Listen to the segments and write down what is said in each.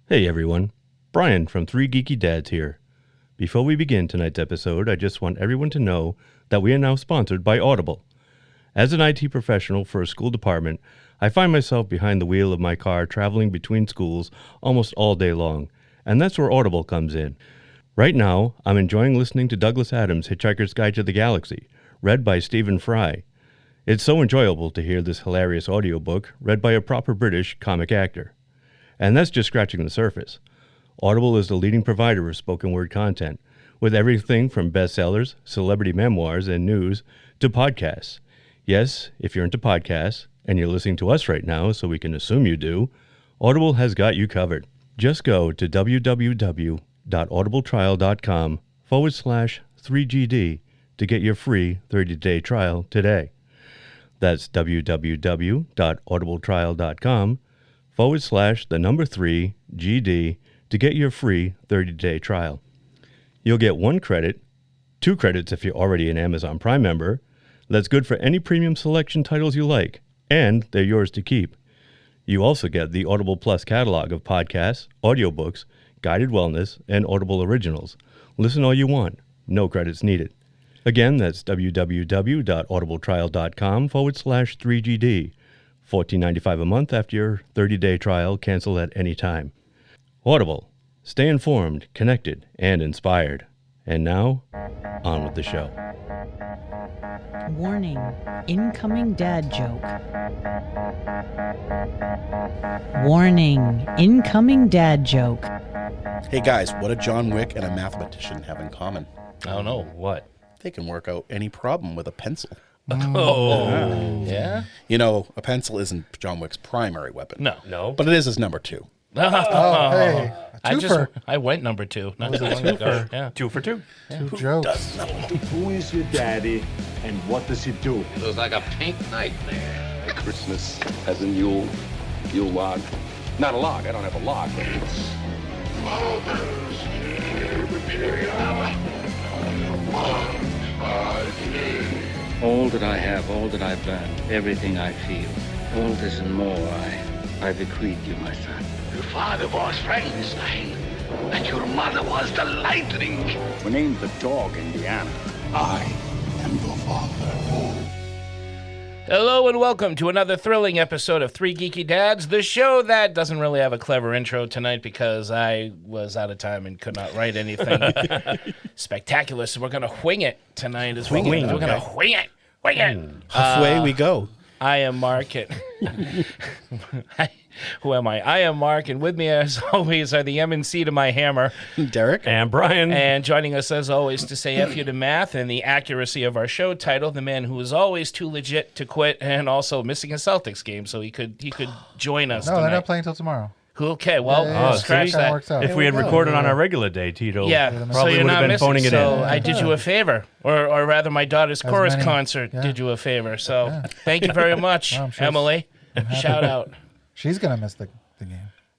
Hey everyone, Brian from Three Geeky Dads here. Before we begin tonight's episode, I just want everyone to know that we are now sponsored by Audible. As an IT professional for a school department, I find myself behind the wheel of my car traveling between schools almost all day long, and that's where Audible comes in. Right now, I'm enjoying listening to Douglas Adams' Hitchhiker's Guide to the Galaxy, read by Stephen Fry. It's so enjoyable to hear this hilarious audiobook read by a proper British comic actor. And that's just scratching the surface. Audible is the leading provider of spoken word content, with everything from bestsellers, celebrity memoirs, and news to podcasts. Yes, if you're into podcasts, and you're listening to us right now, so we can assume you do, Audible has got you covered. Just go to www.audibletrial.com/3GD to get your free 30-day trial today. That's www.audibletrial.com/3GD to get your free 30-day trial. You'll get 1 credit, 2 credits if you're already an Amazon Prime member. That's good for any premium selection titles you like, and they're yours to keep. You also get the Audible Plus catalog of podcasts, audiobooks, guided wellness, and Audible originals. Listen all you want. No credits needed. Again, that's www.audibletrial.com/3GD. $14.95 a month after your 30-day trial. Cancel at any time. Audible. Stay informed, connected, and inspired. And now, on with the show. Warning, incoming dad joke. Warning, incoming dad joke. Hey guys, what do John Wick and a mathematician have in common? I don't know. What? They can work out any problem with a pencil. Oh. Yeah? You know, a pencil isn't John Wick's primary weapon. No. But it is his number 2. Oh, hey. I went number 2. Not too long ago. Yeah. 2 for 2. Two jokes. Who is your daddy, and what does he do? It was like a pink nightmare. Christmas as in Yule log. Not a log, I don't have a log. It's all that I have, all that I've learned, everything I feel, all this and more I bequeath you, my son. Your father was Frankenstein, and your mother was the lightning. We named the dog Indiana. I am your father. Hello and welcome to another thrilling episode of Three Geeky Dads, the show that doesn't really have a clever intro tonight because I was out of time and could not write anything spectacular. So we're going to wing it tonight. We're going to wing it. Halfway we go. I am Mark. Who am I? I am Mark, and with me, as always, are the M and C to my hammer, Derek. And Brian. and joining us, as always, to say F you to math and the accuracy of our show title, the man who is always too legit to quit and also missing a Celtics game, so he could join us No, tonight. they're not playing till tomorrow. Okay, well, Yeah, scratch see? That that. works out. If we had recorded on our regular day, Tito Yeah, so probably you're would have not been missing. phoning it So in. I did you a favor, or rather, my daughter's chorus many- concert yeah. did you a favor. So thank you very much, Well, I'm sure Emily. Shout out. She's going to miss the game.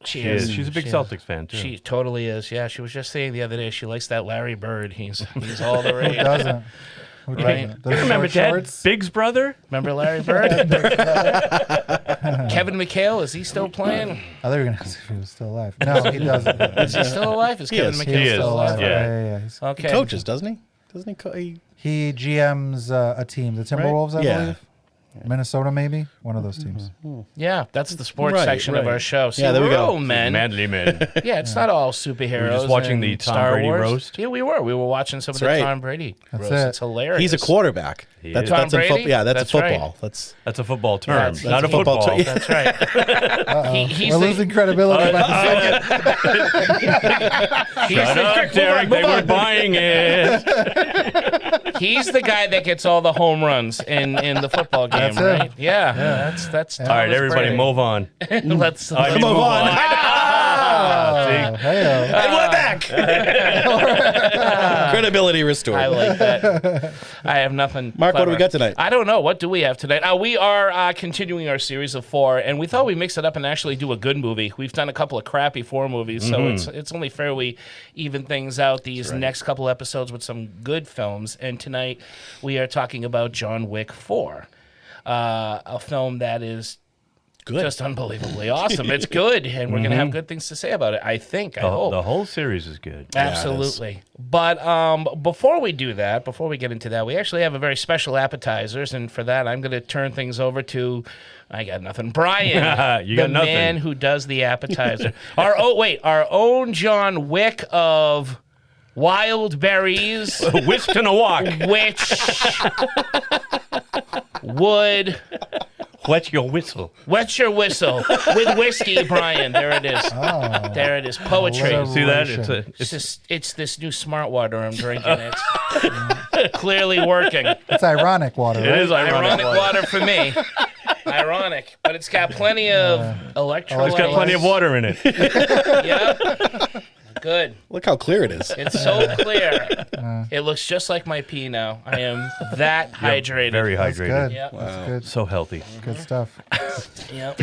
She She is. She's a big Celtics fan, too. She totally is. Yeah, she was just saying the other day she likes that Larry Bird. He's all the rage. Who doesn't? Who Right. doesn't? Those Remember short Dad? shorts? Big's brother? Remember Larry Bird? Kevin McHale, is he still playing? I thought you were going to ask if he was still alive. No, he doesn't. Is he still alive? Is Kevin is. McHale He's is. still alive. Yeah. Yeah. He's- Okay. He coaches, doesn't he? Doesn't he? He GMs a team, the Timberwolves, I Yeah. believe. Minnesota, maybe? One of those teams. Yeah, that's the sports Right, section of right. our show. See, Yeah, there we we're go. all men. Manly men. Yeah, it's not all superheroes. We were just watching and the Tom Star Brady Wars. roast. Yeah, we were. We were watching some of That's the right. Tom Brady That's roast. it. It's hilarious. He's a quarterback. He That's is. Tom that's in Brady? yeah, that's That's a right. football. That's That's a football term, That's not a football football. term. That's right. He's We're the- losing credibility by the second. Shut up, Derek. They were buying it. He's the guy that gets all the home runs in the football game, That's him. right? Yeah, that's All right, everybody, move on. Let's Move on. Oh, hey-o. and we're back. Credibility restored. I like that. I have nothing. Mark, what do we clever. got tonight? I don't know. What do we have tonight? We are continuing our series of 4, and we thought we'd mix it up and actually do a good movie. We've done a couple of crappy 4 movies, so it's only fair we even things out these next couple episodes with some good films. And tonight we are talking about John Wick 4, a film that is good. Just unbelievably awesome. It's good, and we're going to have good things to say about it, I think. I hope. The whole series is good. Absolutely. But before we do that, before we get into that, we actually have a very special appetizers, and for that, I'm going to turn things over to, I got nothing, Brian, You the got nothing. man who does the appetizer. Our own John Wick of Wild Berries, Whisked in a walk. which would Wet your whistle. wet your whistle with whiskey, Brian. There it is. Oh. There it is. Poetry. Alliteration. See that? It's this new smart water I'm drinking. It's clearly working. It's ironic water, It right? is ironic. Water for me. Ironic, but it's got plenty of electrolytes. It's got plenty of water in it. Yep. Good. Look how clear it is. It's so clear. It looks just like my pee now. I am that hydrated. Very That's hydrated. good. Yep. That's good. So healthy. Good stuff. Yep.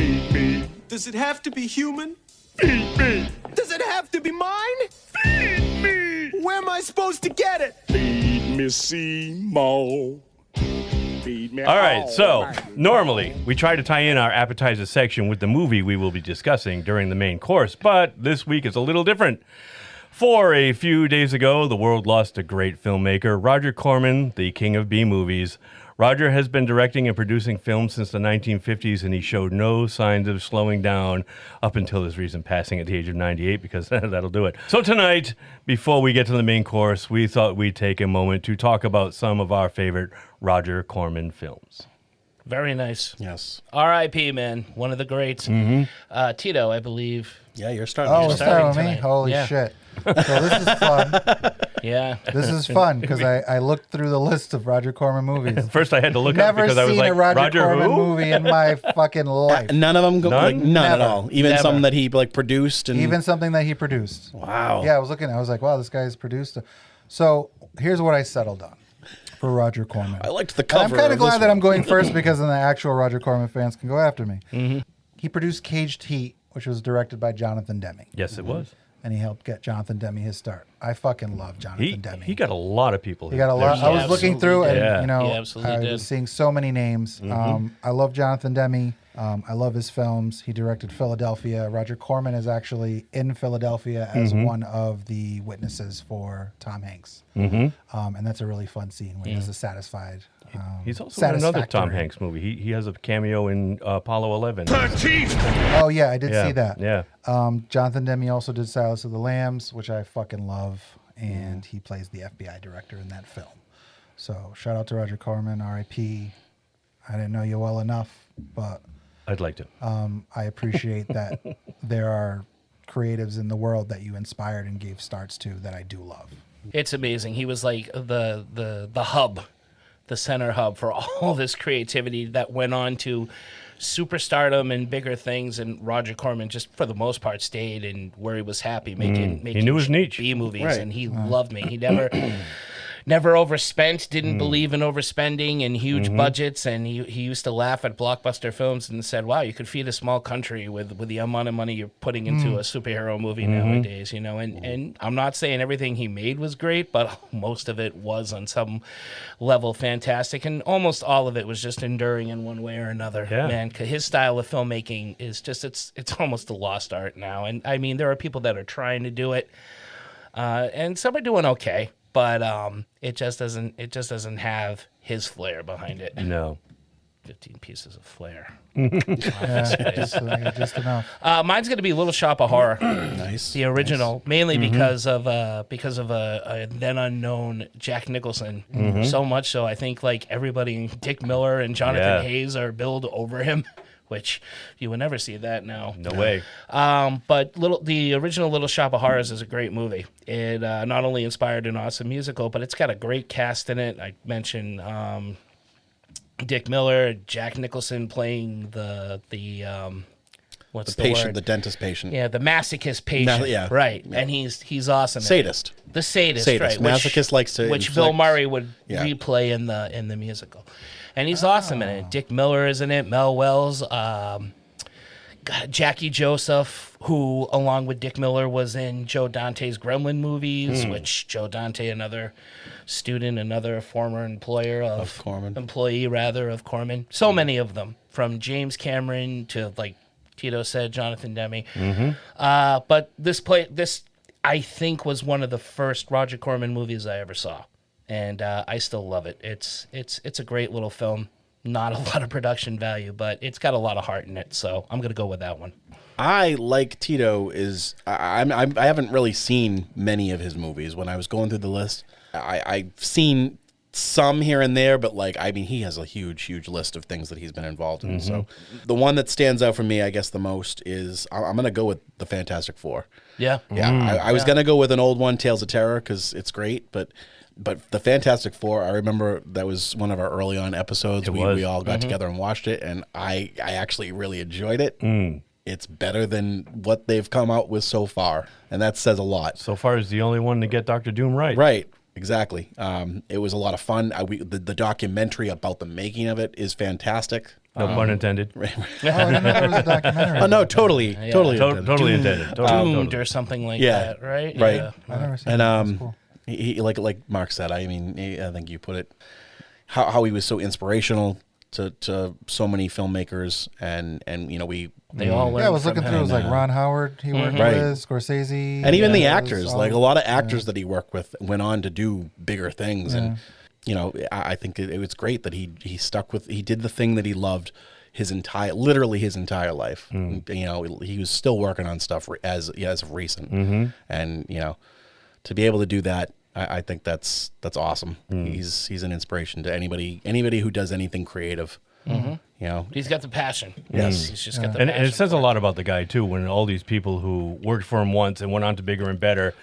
Does it have to be human? Feed me. Does it have to be mine? Feed me. Where am I supposed to get it? Feed me, Seymour. Feed me. All right, so normally we try to tie in our appetizer section with the movie we will be discussing during the main course, but this week is a little different. For a few days ago, the world lost a great filmmaker, Roger Corman, the king of B-movies. Roger has been directing and producing films since the 1950s, and he showed no signs of slowing down up until his recent passing at the age of 98, because that'll do it. So tonight, before we get to the main course, we thought we'd take a moment to talk about some of our favorite Roger Corman films. Very nice. Yes. R.I.P. man, one of the greats. Tito, I believe. Yeah, you're starting. Oh, You're it's starting. starting with me? tonight. Holy Yeah. shit. So this is fun. Yeah. This is fun because I looked through the list of Roger Corman movies. First, I had to look up Never because I was seen like, a Roger Corman who? movie in my fucking life. None of them go None? like none at Never. all. Even Never. some that he like produced and Even something that he produced. wow. Yeah, I was looking. I was like, wow, this guy's produced. So here's what I settled on for Roger Corman. I liked the And cover. I'm kind of of glad this that one. I'm going first because then the actual Roger Corman fans can go after me. He produced Caged Heat, which was directed by Jonathan Demme. Yes, it was. And he helped get Jonathan Demme his start. I fucking love Jonathan Demme. He got a lot of people. He got a lot. I was looking through, and did. you know, He absolutely I did. was seeing so many names. I love Jonathan Demme. I love his films. He directed Philadelphia. Roger Corman is actually in Philadelphia as one of the witnesses for Tom Hanks, and that's a really fun scene when he has a satisfied. He's also in another Tom satisfactory- Hanks movie. He has a cameo in Apollo 11. Oh yeah, I did see that. Yeah. Jonathan Demme also did Silence of the Lambs, which I fucking love, and he plays the FBI director in that film. So shout out to Roger Corman, R.I.P. I didn't know you well enough, but I'd like to. I appreciate that there are creatives in the world that you inspired and gave starts to that I do love. It's amazing. He was like the hub, the center hub for all this creativity that went on to superstardom and bigger things. And Roger Corman, just for the most part, stayed in where he was happy making knew his niche. B movies, Right. and he loved me. He never overspent, didn't believe in overspending and huge budgets, and he used to laugh at blockbuster films and said, wow, you could feed a small country with the amount of money you're putting into a superhero movie nowadays, you know, and I'm not saying everything he made was great, but most of it was on some level fantastic, and almost all of it was just enduring in one way or another. Yeah. Man, 'cause his style of filmmaking is just, it's almost a lost art now, and I mean, there are people that are trying to do it, and some are doing okay. But it just doesn't have his flair behind it. No. 15 pieces of flair. Yeah, just enough. Mine's going to be Little Shop of Horror, Nice. the original, mainly because of a then unknown Jack Nicholson. So much so, I think like everybody, Dick Miller and Jonathan Yeah. Hayes are billed over him, which you would never see that now. No way. But the original Little Shop of Horrors is a great movie. It not only inspired an awesome musical, but it's got a great cast in it. I mentioned Dick Miller, Jack Nicholson playing the what's the patient, word? the dentist patient. Yeah, the masochist patient. Yeah. Right. Yeah. And he's awesome. in it. Sadist. The sadist, Sadist. right? Masochist likes to which inflict- Bill Murray would Yeah. replay in the musical, and he's awesome in it. Dick Miller is in it. Mel Wells, Jackie Joseph, who along with Dick Miller was in Joe Dante's Gremlin movies, which Joe Dante, another student, another former employer Of Corman. employee rather of Corman. So many of them, from James Cameron to like Tito said, Jonathan Demme. But this I think was one of the first Roger Corman movies I ever saw, and I still love it. It's a great little film. Not a lot of production value, but it's got a lot of heart in it. So I'm gonna go with that one. I, like Tito, I haven't really seen many of his movies. When I was going through the list, I've seen some here and there, but he has a huge list of things that he's been involved in. So the one that stands out for me, I guess, the most is I'm gonna go with the Fantastic Four. Yeah. I was gonna go with an old one, Tales of Terror, because it's great, but the Fantastic Four, I remember that was one of our early on episodes. We all got together and watched it, and I actually really enjoyed it. It's better than what they've come out with so far, and that says a lot. So far is the only one to get Dr. Doom right. Right, exactly. It was a lot of fun. The documentary about the making of it is fantastic. No pun intended. Oh, I didn't know there was a documentary. Oh, no, totally intended. Totally intended. Doomed or something like that, right? Right. Yeah. I never seen that. That's cool. He like Mark said, I think you put it, how he was so inspirational to so many filmmakers, and they all learned I was from looking him. through. It was like Ron Howard he worked Right. with, Scorsese, and even the it was actors, all- a lot of actors that he worked with went on to do bigger things, and I think it was great that he stuck with, he did the thing that he loved literally his entire life. He was still working on stuff as of recent, and to be able to do that, I think that's awesome. He's an inspiration to anybody who does anything creative. He's got the passion. Yes. He's just got the And passion. it says a lot about the guy, too, when all these people who worked for him once and went on to bigger and better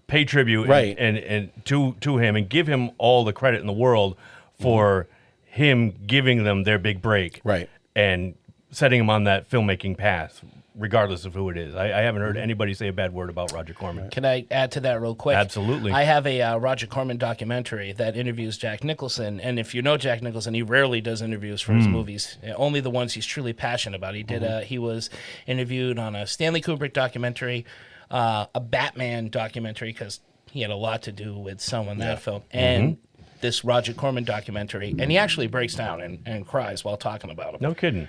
pay tribute Right. and to him and give him all the credit in the world for him giving them their big break. Right. And setting them on that filmmaking path, regardless of who it is. I haven't heard anybody say a bad word about Roger Corman. Can I add to that real quick? Absolutely. I have a Roger Corman documentary that interviews Jack Nicholson, and if you know Jack Nicholson, he rarely does interviews for his movies. Only the ones he's truly passionate about. He did. He was interviewed on a Stanley Kubrick documentary, a Batman documentary, because he had a lot to do with someone that film, and this Roger Corman documentary, and he actually breaks down and cries while talking about him. No kidding.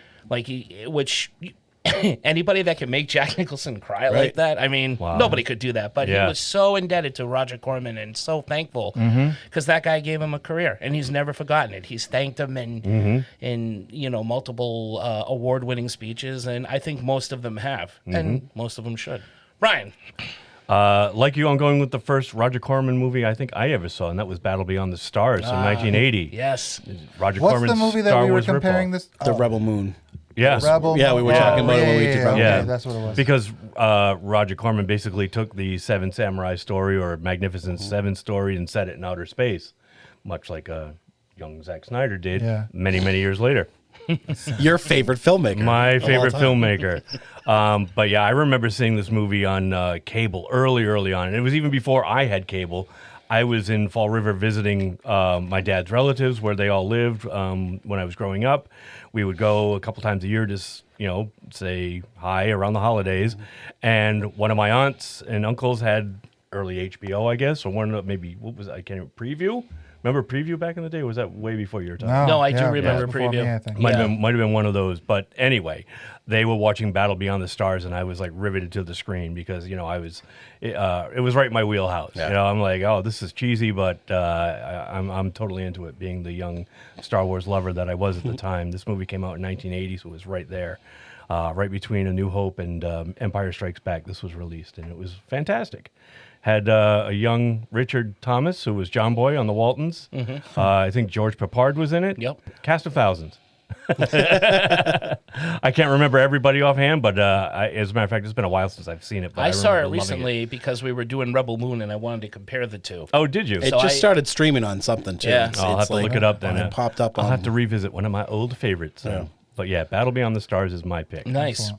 Anybody that can make Jack Nicholson cry like that, nobody could do that. But he was so indebted to Roger Corman and so thankful because that guy gave him a career, and he's never forgotten it. He's thanked him in multiple award-winning speeches, and I think most of them have, and most of them should. Brian. Like you, I'm going with the first Roger Corman movie I think I ever saw, and that was Battle Beyond the Stars in 1980. Yes. Roger What's Corman's the movie that Star we were Wars comparing ripoff. this? The Rebel Moon. Yes. Rebel. Yeah, we were talking about it when we did Rebel Yeah. Okay, that's what it was. Because Roger Corman basically took the Seven Samurai story or Magnificent Seven story and set it in outer space, much like young Zack Snyder did many, many years later. Your favorite filmmaker. My of all favorite time. filmmaker. But yeah, I remember seeing this movie on cable early on. And it was even before I had cable. I was in Fall River visiting my dad's relatives where they all lived when I was growing up. We would go a couple times a year to, say hi around the holidays. And one of my aunts and uncles had early HBO, I guess, or one of maybe, what was it? I can't remember, Preview? Remember Preview back in the day? Or was that way before your time? No, I do remember before Preview. me, I think. Might have been one of those. But anyway, they were watching Battle Beyond the Stars, and I was like riveted to the screen because it was right in my wheelhouse. Yeah. I'm like, oh, this is cheesy, but I'm totally into it. Being the young Star Wars lover that I was at the time, this movie came out in 1980, so it was right there, right between A New Hope and Empire Strikes Back. This was released, and it was fantastic. Had a young Richard Thomas, who was John Boy on the Waltons. I think George Peppard was in it. Yep. Cast of thousands. I can't remember everybody offhand, but as a matter of fact, it's been a while since I've seen it. But I saw it remember loving recently because we were doing Rebel Moon, and I wanted to compare the two. Oh, did you? It So just started streaming on something, too. Yeah. I'll have to look it up then. It popped up I'll on... have to revisit one of my old favorites. But yeah, Battle Beyond the Stars is my pick. Nice.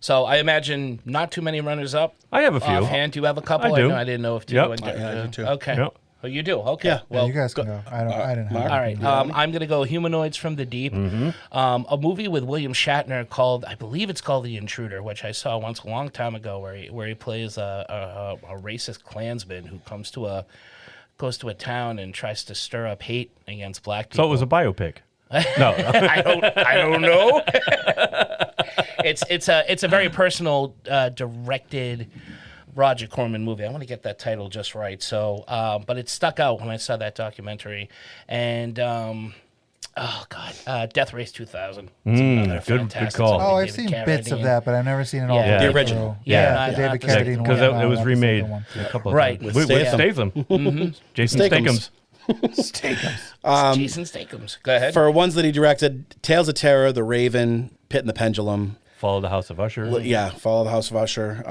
So I imagine not too many runners up. I have a few. Offhand, do you have a couple? I do. I didn't know if Yep. you went Yeah, I do too. Okay. Yep. Oh, you do? Okay. Yeah. Yeah, Well, you guys can go. I didn't have Mark? all right. I'm going to go Humanoids from the Deep. A movie with William Shatner called, I believe it's called The Intruder, which I saw once a long time ago, where he plays a racist Klansman who goes to a town and tries to stir up hate against black people. So it was a biopic. No. I don't know. it's a very personal directed Roger Corman movie. I want to get that title just right. So, but it stuck out when I saw that documentary, and oh god, Death Race 2000. Good call. Oh, I've seen bits of that, but I've never seen it all. Yeah. The original. Yeah, the David Carradine one. Because it was Not the remade second one. a couple of Right. times. With With Statham. Statham. Jason Stathams. Stathams. Jason Statham's. Go ahead. For ones that he directed, Tales of Terror, The Raven, Pit and the Pendulum. Follow the House of Usher. Follow the House of Usher.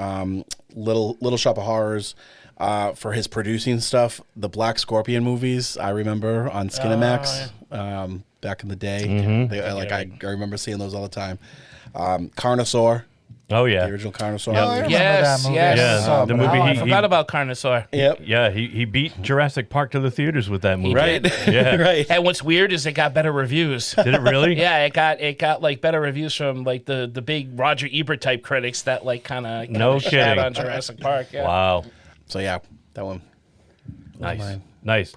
Little Shop of Horrors. For his producing stuff, the Black Scorpion movies, I remember on Skinemax back in the day. I remember seeing those all the time. Carnosaur, Oh yeah. the original Carnosaur. Oh, I remember Yes, that movie. yes. I saw it, The but movie I he- forgot about Carnosaur. Yep. Yeah, he beat Jurassic Park to the theaters with that movie. Right. Yeah. Right. And what's weird is it got better reviews. Did it really? Yeah, it got like better reviews from like the big Roger Ebert type critics that like kind of No shat kidding. on Jurassic Park. Yeah. Wow. So yeah, that one. Nice. mine. Nice.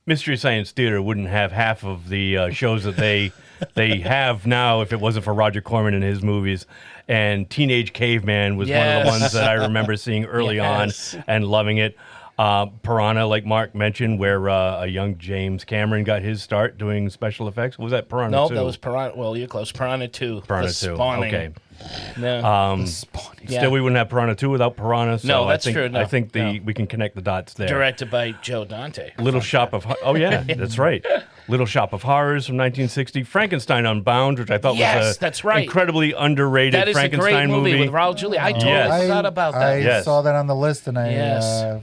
Mystery Science Theater wouldn't have half of the shows that they have now if it wasn't for Roger Corman and his movies. And Teenage Caveman was one of the Yes. ones that I remember seeing early Yes. on and loving it. Piranha, like Mark mentioned, where a young James Cameron got his start doing special effects. Was that Piranha No, 2? that was Piranha. Well, you're close. Piranha 2. Piranha The 2. Spawning. Okay. Yeah. Yeah. Still, we wouldn't have Piranha 2 without Piranha. So No, that's I think, true. No, I think no. we can connect the dots there. Directed by Joe Dante. Little Shop of Oh yeah, that's right. Little Shop of Horrors from 1960. Frankenstein Unbound, which I thought Yes, was that's right. incredibly underrated That is a Frankenstein great movie with Raul Julia. I totally Yes. forgot about that. I Yes. saw that on the list, and I Yes.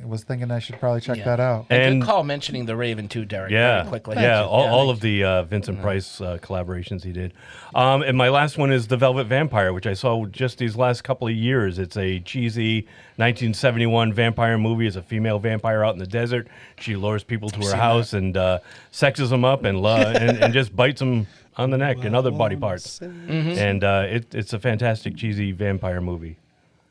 was thinking I should probably check that out. And- good call mentioning The Raven too, Derek. Yeah, Very quickly. yeah, Thank you. all of the Vincent Price collaborations he did. And my last one is The Velvet Vampire, which I saw just these last couple of years. It's a cheesy 1971 vampire movie. It's a female vampire out in the desert. She lures people to her house and sexes them up and just bites them on the neck and other body parts. And it's a fantastic cheesy vampire movie.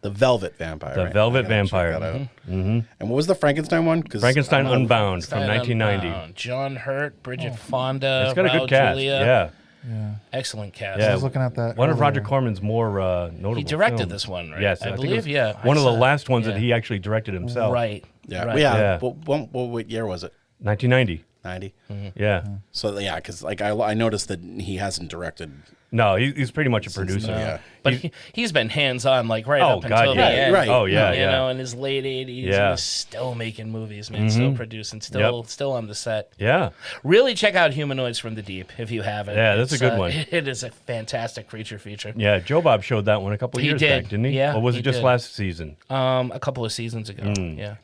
The Velvet Vampire. The right? Velvet I gotta check Vampire. that out. And what was the Frankenstein one? 'Cause Frankenstein I don't know. Unbound from 1990. John Hurt, Bridget Fonda. It's got a Raul good cast. Julia. Yeah. Excellent cast. Yeah. I was looking at that. One of Roger earlier. Corman's more notable He directed films. this one, right? Yes, I think it believe, was yeah. One I of the saw- last ones that yeah. he actually directed himself. Right. Yeah. Right. Yeah. What year was it? 1990. 90. Yeah. So yeah, because like I noticed that he hasn't directed. No, he's pretty much a producer. Yeah. But he's been hands-on, like, right Oh, up God, until yeah. the end. Right. Oh, yeah, You yeah. know, in his late 80s, Yeah. he was still making movies, man, still producing, still on the set. Yeah. Really check out Humanoids from the Deep if you haven't. Yeah, that's a It's, good one. It is a fantastic creature feature. Yeah, Joe Bob showed that one a couple of He years did. back, didn't he? Yeah, Or was he it just did. last season? A couple of seasons ago. Yeah.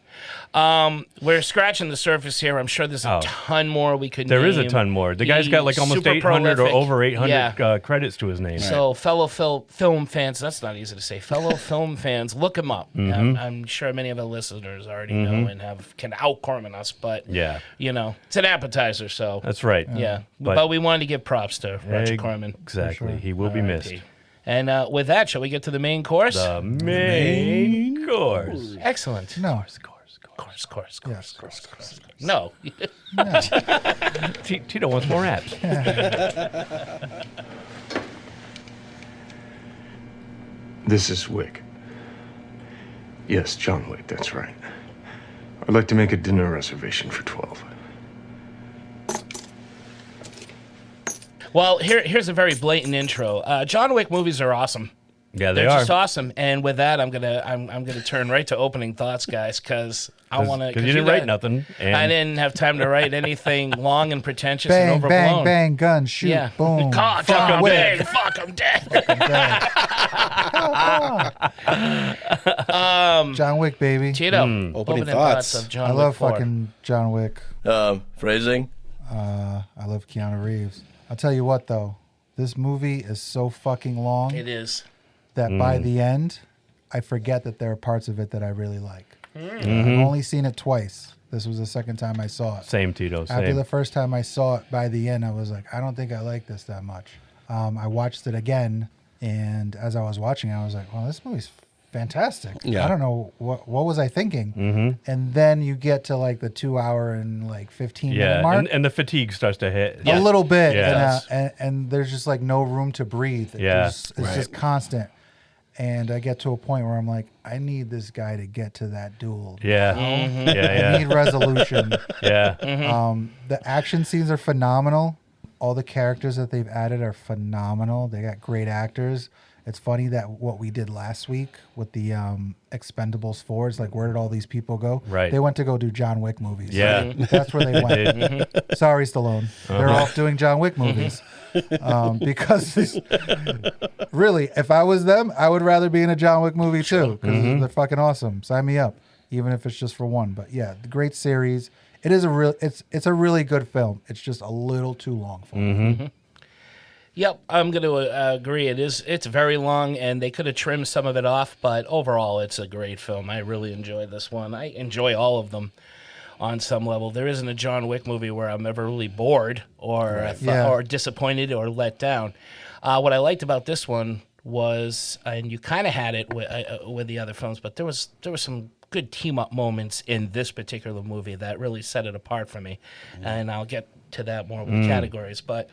We're scratching the surface here. I'm sure there's a ton more we could There is a name. ton more. The guy's got like almost Super 800 or prolific. over 800 Yeah. credits to his name. So, fellow film fans, that's not easy to say. Fellow film fans, look him up. I'm sure many of our listeners already know and can out-Corman us, but Yeah. you know, it's an appetizer. So That's right. yeah, But- but we wanted to give props to Roger Corman. Exactly. He will be missed. And with that, shall we get to the main course? The main course. Excellent. No. Course. No. Tito wants more apps. This is Wick. Yes, John Wick, that's right. I'd like to make a dinner reservation for 12. Well, here's a very blatant intro. John Wick movies are awesome. Yeah, they They're are. just awesome. And with that, I'm gonna turn right to opening thoughts, guys, because I want to. Because you didn't write nothing. And I didn't have time to write anything long and pretentious Bang, and overblown. bang, bang, gun, shoot, Yeah. boom. God, fuck John Wick. Wick, fuck, I'm dead. John Wick, baby. Tito, Opening thoughts thoughts. of John I love Wick 4. fucking John Wick. Phrasing? I love Keanu Reeves. I'll tell you what, though. This movie is so fucking long It is. that by the end, I forget that there are parts of it that I really like. I've only seen it twice. This was the second time I saw it. Same, Tito. After Same. the first time I saw it, by the end, I was like, I don't think I like this that much. I watched it again, and as I was watching it, I was like, well, this movie's fantastic. Yeah. I don't know what was I thinking. And then you get to like the 2 hour and like 15 minute mark. And the fatigue starts to hit. A little bit, Yeah. and there's just like no room to breathe. It's just constant. And I get to a point where I'm like, I need this guy to get to that duel. Yeah. I need resolution. Yeah. The action scenes are phenomenal. All the characters that they've added are phenomenal. They got great actors. It's funny that what we did last week with the Expendables 4 is like, where did all these people go? Right. They went to go do John Wick movies. Yeah. That's where they went. Sorry, Stallone. They're off doing John Wick movies. Because really, if I was them, I would rather be in a John Wick movie too, because they're fucking awesome. Sign me up, even if it's just for one. But yeah, the great series. It is it's a really good film. It's just a little too long for me. Yep, I'm going to agree. It's very long, and they could have trimmed some of it off, but overall, it's a great film. I really enjoyed this one. I enjoy all of them on some level. There isn't a John Wick movie where I'm ever really bored or or disappointed or let down. What I liked about this one was, and you kind of had it with the other films, but there was some good team up moments in this particular movie that really set it apart for me, and I'll get to that more with categories, but.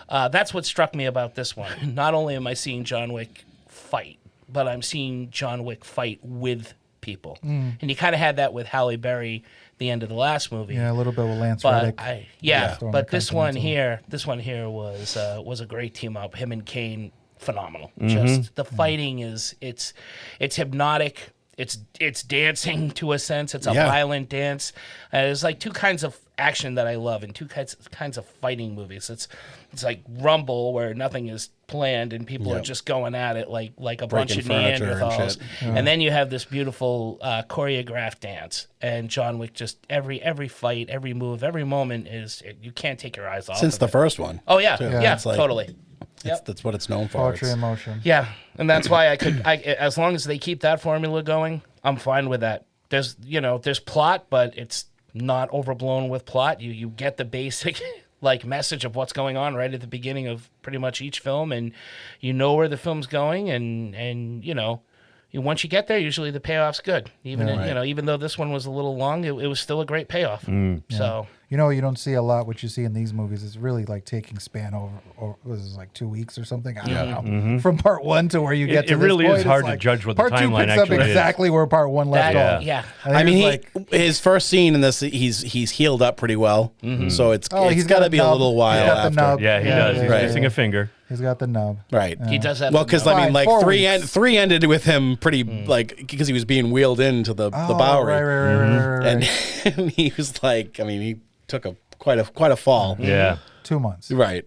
That's what struck me about this one. Not only am I seeing John Wick fight, but I'm seeing John Wick fight with people. And you kind of had that with Halle Berry the end of the last movie. Yeah, a little bit with Lance Reddick. But this one here was a great team up. Him and Kane, phenomenal. Just the fighting it's hypnotic. It's dancing to a sense. It's a violent dance. There's like two kinds of action that I love and two kinds of fighting movies. It's like Rumble, where nothing is planned and people are just going at it like a bunch of Neanderthals. And then you have this beautiful choreographed dance. And John Wick, just every fight, every move, every moment you can't take your eyes off. Since the first one. Oh yeah, totally. That's what it's known for. Poetry in motion. Yeah, and that's why as long as they keep that formula going, I'm fine with that. There's plot, but it's not overblown with plot. You get the basic like message of what's going on right at the beginning of pretty much each film, and you know where the film's going, and once you get there, usually the payoff's good. Even though this one was a little long, it was still a great payoff. So. You don't see a lot. What you see in these movies is really like taking span over was it like 2 weeks or something? I don't know. From part one to where you get to it really this is point, hard to like, judge what the part two timeline picks up actually exactly where part one left off. Yeah. I mean, his first scene in this, he's healed up pretty well. So it's got to be a little while after. Yeah, he does. He's missing a finger. He's got the nub. Right. He does have. Well, because I mean, like three ended with him pretty because he was being wheeled into the Bowery, Right. and he was like, I mean, he took quite a fall. Yeah. 2 months. Right.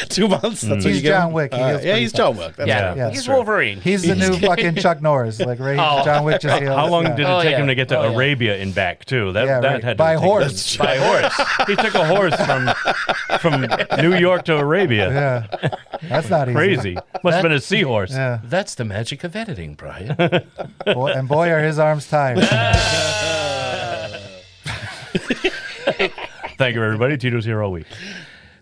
2 months. That's what He's you John Wick. He heals yeah, he's pretty John fast. Wick. That's He's Wolverine. He's the new fucking Chuck Norris. Like John Wick just heals. How long did it take him to get to yeah. Arabia and back too? That had to by take- horse. By horse. He took a horse from New York to Arabia. Yeah, that's not easy. Crazy. Must have been a seahorse. Yeah, That's the magic of editing, Brian. boy, are his arms tired. Thank you, everybody. Tito's here all week.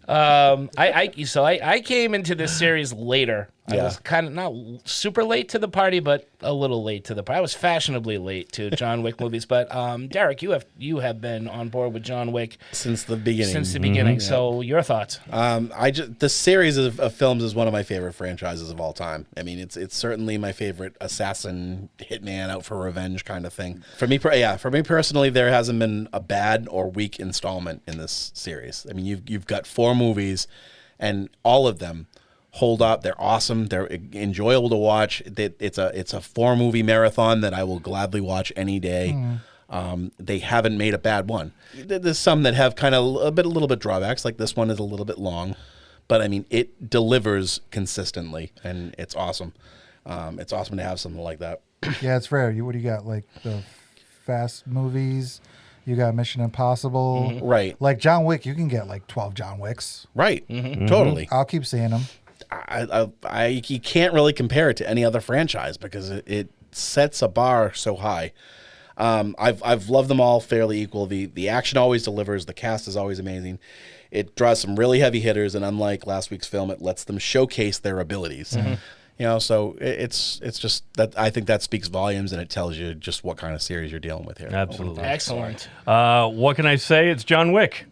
I came into this series later. I was kind of not super late to the party, but a little late to the party. I was fashionably late to John Wick movies. But Derek, you have been on board with John Wick since the beginning. Mm-hmm. So your thoughts? The series of films is one of my favorite franchises of all time. I mean, it's certainly my favorite assassin hitman out for revenge kind of thing. For me personally, there hasn't been a bad or weak installment in this series. I mean, you've got 4 movies, and all of them hold up. They're awesome. They're enjoyable to watch. It's a 4-movie marathon that I will gladly watch any day. They haven't made a bad one. There's some that have kind of a little bit drawbacks. Like this one is a little bit long, but I mean it delivers consistently, and it's awesome. It's awesome to have something like that. Yeah, it's rare. What do you got? Like the fast movies. You got Mission Impossible. Right. Like John Wick, you can get like 12 John Wicks. Right. Totally. I'll keep seeing them. You can't really compare it to any other franchise because it sets a bar so high. I've loved them all fairly equal. The action always delivers. The cast is always amazing. It draws some really heavy hitters, and unlike last week's film, it lets them showcase their abilities. You know, so it's just that I think that speaks volumes, and it tells you just what kind of series you're dealing with here. Absolutely. Excellent. What can I say? It's John Wick.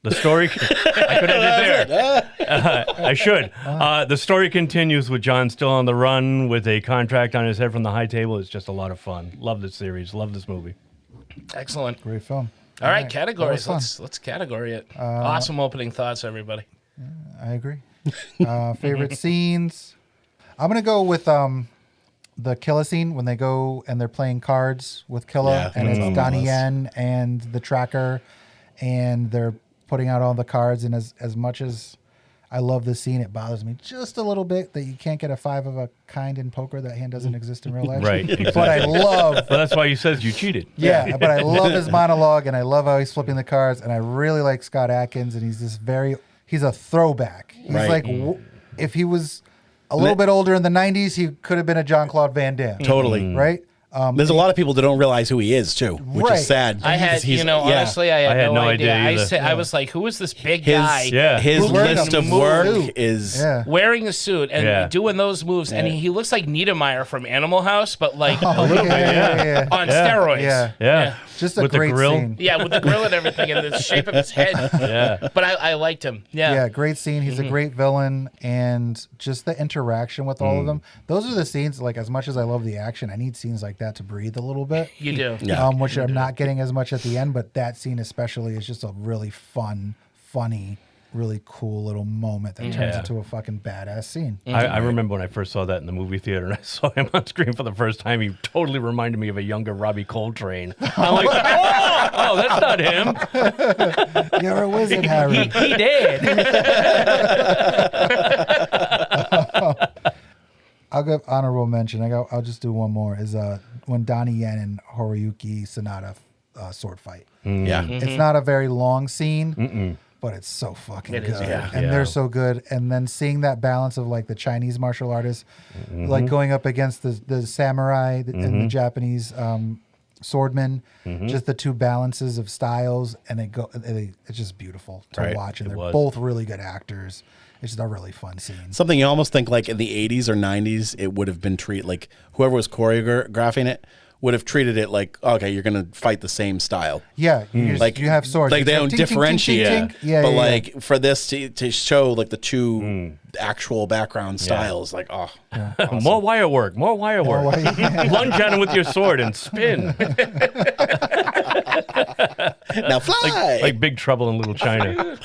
The story. I could end it there. I should. The story continues with John still on the run with a contract on his head from the high table. It's just a lot of fun. Love this series. Love this movie. Excellent. Great film. All right, That categories. was fun. Let's category it. Awesome opening thoughts, everybody. I agree. Favorite scenes. I'm gonna go with the Killa scene when they go and they're playing cards with Killa, Yeah, and that's it's on the Donnie list. Yen and the tracker, and they're putting out all the cards. And as much as I love this scene, it bothers me just a little bit that you can't get a 5 of a kind in poker. That hand doesn't exist in real life. Right, But I exactly. love. Well, that's why he says you cheated. Yeah, but I love his monologue, and I love how he's flipping the cards, and I really like Scott Adkins, and he's a throwback. He's Right. like, if he was a little bit older in the 90s, he could have been a Jean-Claude Van Damme. Totally. Right? There's a lot of people that don't realize who he is too, which Right. is sad. I had, He's- honestly, I had no idea. either. I was like, who is this big his guy his Who's wearing list a of suit? work is Yeah. wearing a suit and Yeah. doing those moves? And he looks like Niedermeyer from Animal House, but like Oh, yeah. on Yeah. steroids. Yeah. Yeah. Just a With the great grill. scene. Yeah, with the grill and everything and the shape of his head. Yeah. But I liked him. Yeah, Yeah. great scene. He's a great villain, and just the interaction with all of them. Those are the scenes, like, as much as I love the action, I need scenes like that to breathe a little bit. You do. Yeah. Which I'm not getting as much at the end, but that scene especially is just a really funny, really cool little moment that turns Yeah. into a fucking badass scene. I remember when I first saw that in the movie theater and I saw him on screen for the first time. He totally reminded me of a younger Robbie Coltrane. I'm like, oh, that's not him. You're a wizard, Harry. He did. I'll give honorable mention. I'll just do one more. Is when Donnie Yen and Horiyuki Sanada sword fight. yeah. It's not a very long scene, but it's so fucking It good. is, yeah. And Yeah. they're so good. And then seeing that balance of like the Chinese martial artists, like going up against the samurai and the Japanese swordmen, just the two balances of styles, and it's just beautiful to Right. watch. And It they're was. both really good actors. It's just a really fun scene. Something you almost think like in the 80s or 90s, it would have been like whoever was choreographing it would have treated it like, okay, you're going to fight the same style. Yeah, you have swords. Like You they go don't tink, tink, tink, differentiate. tink, tink. Yeah, but yeah, like for this to show like the two actual background styles, like More wire work. More wire work. yeah. Lunge at him with your sword and spin. now fly. Like Big Trouble in Little China.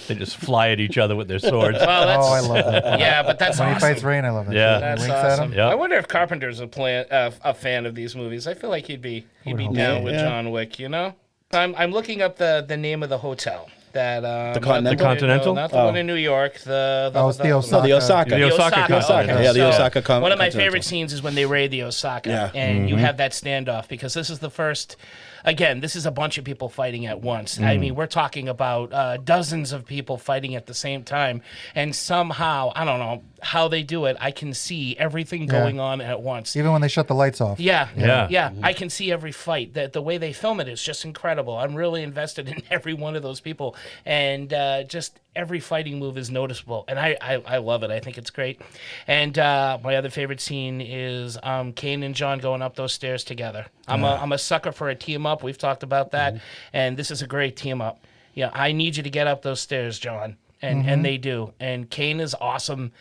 They just fly at each other with their swords. Well, that's, Oh, I love that. yeah, but that's When he awesome. fights Rain, I love that. Yeah. shit. When he That's winks at awesome. him. Yep. I wonder if Carpenter's a fan of these movies. I feel like he'd be hope down so. with Yeah. John Wick. You know, I'm looking up the name of the hotel that The Continental? The Continental? not the one in New York. The Oh, it's the Osaka. the Osaka. The Osaka Osaka. Yeah, the So, Osaka. one of my Continental. favorite scenes is when they raid the Osaka, Yeah. and you have that standoff because this is the first. Again, this is a bunch of people fighting at once. I mean, we're talking about dozens of people fighting at the same time, and somehow, I don't know how they do it. I can see everything going on at once. Even when they shut the lights off. Yeah, Yeah. I can see every fight. The way they film it is just incredible. I'm really invested in every one of those people, and just every fighting move is noticeable, and I love it. I think it's great. And my other favorite scene is Kane and John going up those stairs together. I'm a sucker for a team up. We've talked about that, and this is a great team up. Yeah, I need you to get up those stairs, John, and they do. And Kane is awesome.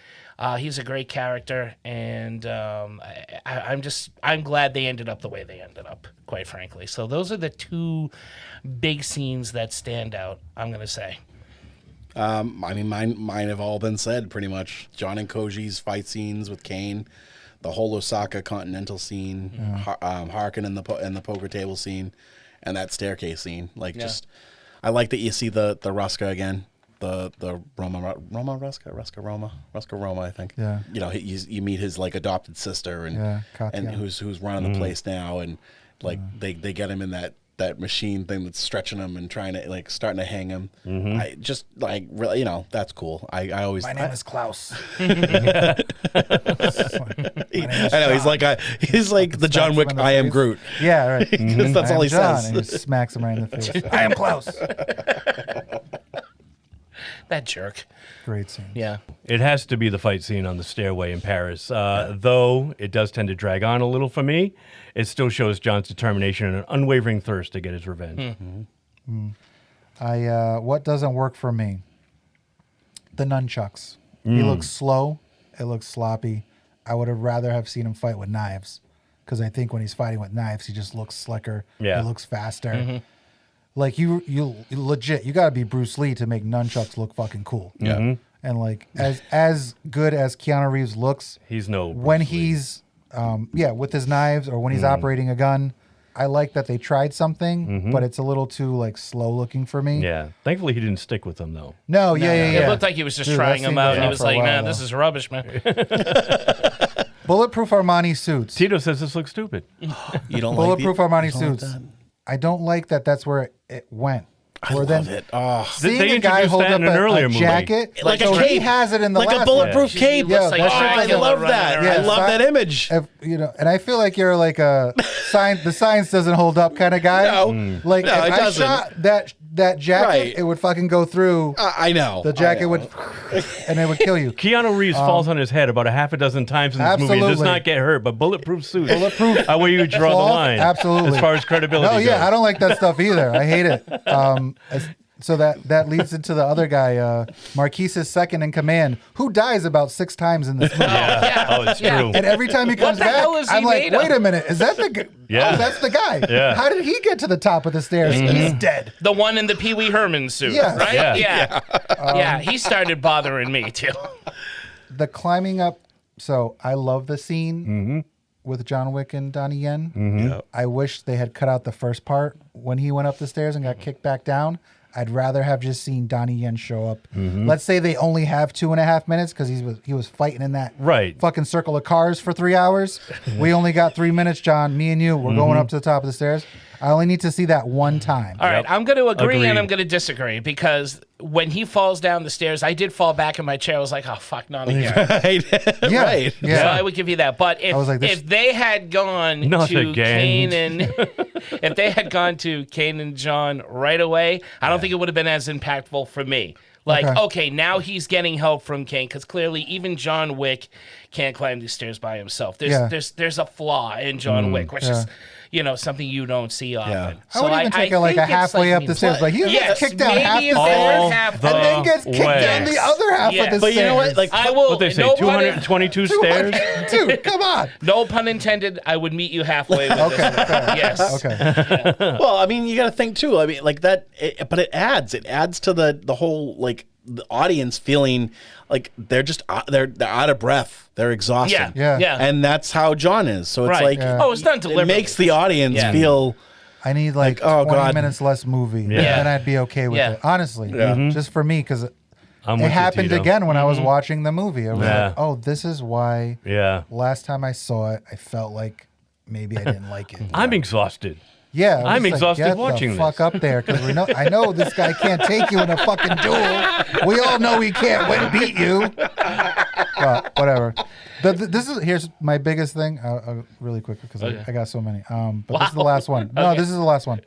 He's a great character, and I'm glad they ended up the way they ended up, quite frankly. So those are the two big scenes that stand out, I'm going to say. I mean, mine have all been said pretty much. John and Koji's fight scenes with Kane, the whole Osaka Continental scene, Harkin in the poker table scene, and that staircase scene. Like, just, I like that you see the Ruska again. The Roma, I think. Yeah. You know, you meet his like adopted sister and Katya. who's running the place now, and like they get him in that machine thing that's stretching him and trying to like starting to hang him. I just like really, you know, that's cool. I always My name is Klaus. I know he's like the John Smacks Wick him in the I am face. Groot. Yeah, right. That's I all am he John, says. and he smacks him right in the face. I am Klaus. That jerk. Great scene. Yeah. It has to be the fight scene on the stairway in Paris. Though it does tend to drag on a little for me, it still shows John's determination and an unwavering thirst to get his revenge. What doesn't work for me? The nunchucks. He looks slow. It looks sloppy. I would have rather have seen him fight with knives, because I think when he's fighting with knives, he just looks slicker. Yeah. He looks faster. Like you legit, you got to be Bruce Lee to make nunchucks look fucking cool. Yeah. And like as good as Keanu Reeves looks, He's no Bruce when Lee. he's with his knives or when he's operating a gun. I like that they tried something, but it's a little too like slow looking for me. Yeah. Thankfully, he didn't stick with them, though. No, yeah. It looked like he was just Dude, trying that them scene out, goes and he on was for a like, while, "Man, though. this is rubbish, man." Bulletproof Armani suits. Tito says this looks stupid. You don't Bulletproof like Armani you don't like suits. that? I don't like that. That's where it went. I Where love it. Oh, Seeing They a guy introduced hold that up in an earlier a movie. jacket, Like a so he cape. has it in the like last a bulletproof She cape. Yeah, looks like that shit I doesn't- love running that. around. I love Yeah, that image. If, and I feel like you're like a the science doesn't hold up kind of guy. No. Like No, if it I doesn't. shot that jacket, Right. it would fucking go through. I know. The jacket would, and it would kill you. Keanu Reeves falls on his head about a half a dozen times in this movie and does Absolutely. not get hurt, but bulletproof suits Bulletproof are where you draw the cloth, line. absolutely. As far as credibility No, yeah, goes. I don't like that stuff either. I hate it. So that leads into the other guy, Marquise's second in command, who dies about 6 times in this movie. Oh, it's Yeah. true. And every time he comes the back, hell is he I'm like, made of? wait a minute, is that the guy? Yeah. Oh, that's the guy. Yeah. How did he get to the top of the stairs? He's dead. The one in the Pee Wee Herman suit, Yes. right? Yeah. Yeah. He started bothering me too. The climbing up. So I love the scene with John Wick and Donnie Yen. I wish they had cut out the first part when he went up the stairs and got kicked back down. I'd rather have just seen Donnie Yen show up. Let's say they only have 2.5 minutes because he was fighting in that fucking circle of cars for 3 hours. We only got 3 minutes, John. Me and you, we're going up to the top of the stairs. I only need to see that one time. All right, I'm going to agree Agreed. and I'm going to disagree because when he falls down the stairs, I did fall back in my chair. I was like, "Oh fuck, not again." Yeah. Right. Yeah. So I would give you that. But if was like, this- if they had gone Not to again. Kane and if they had gone to Kane and John right away, I don't think it would have been as impactful for me. Like, okay, now he's getting help from Kane because clearly even John Wick can't climb these stairs by himself. There's a flaw in John Wick, which is something you don't see often. I would even take it like a think it's halfway like up the stairs. Like he gets kicked down maybe half the if stairs, they're All half- and then gets kicked down the other half of the Yes. stairs. But you know what? Like, I will. What they say, no pun, 222 stairs? Dude, come on. no pun intended. I would meet you halfway. With Okay, this. fair. Yes. Okay. well, I mean, you got to think too. I mean, like that, but it adds to the whole like the audience feeling like they're just they're out of breath, they're exhausted. Yeah. And that's how John is. So it's Right. like Oh, it's done it deliberately. makes the audience Yeah. feel. I need like oh, 20 God. minutes less movie, Yeah. and I'd be okay with Yeah. it. Honestly, just for me, because I'm it with you, happened Tito. again when I was watching the movie. I was Yeah. like, oh, this is why Yeah. last time I saw it, I felt like maybe I didn't like it. I'm exhausted. Yeah, I was I'm just exhausted get watching the this. fuck up there because I know this guy can't take you in a fucking duel. We all know he can't beat you. But whatever. Here's my biggest thing. Really quick because I got so many. But this is the last one. No, this is the last one.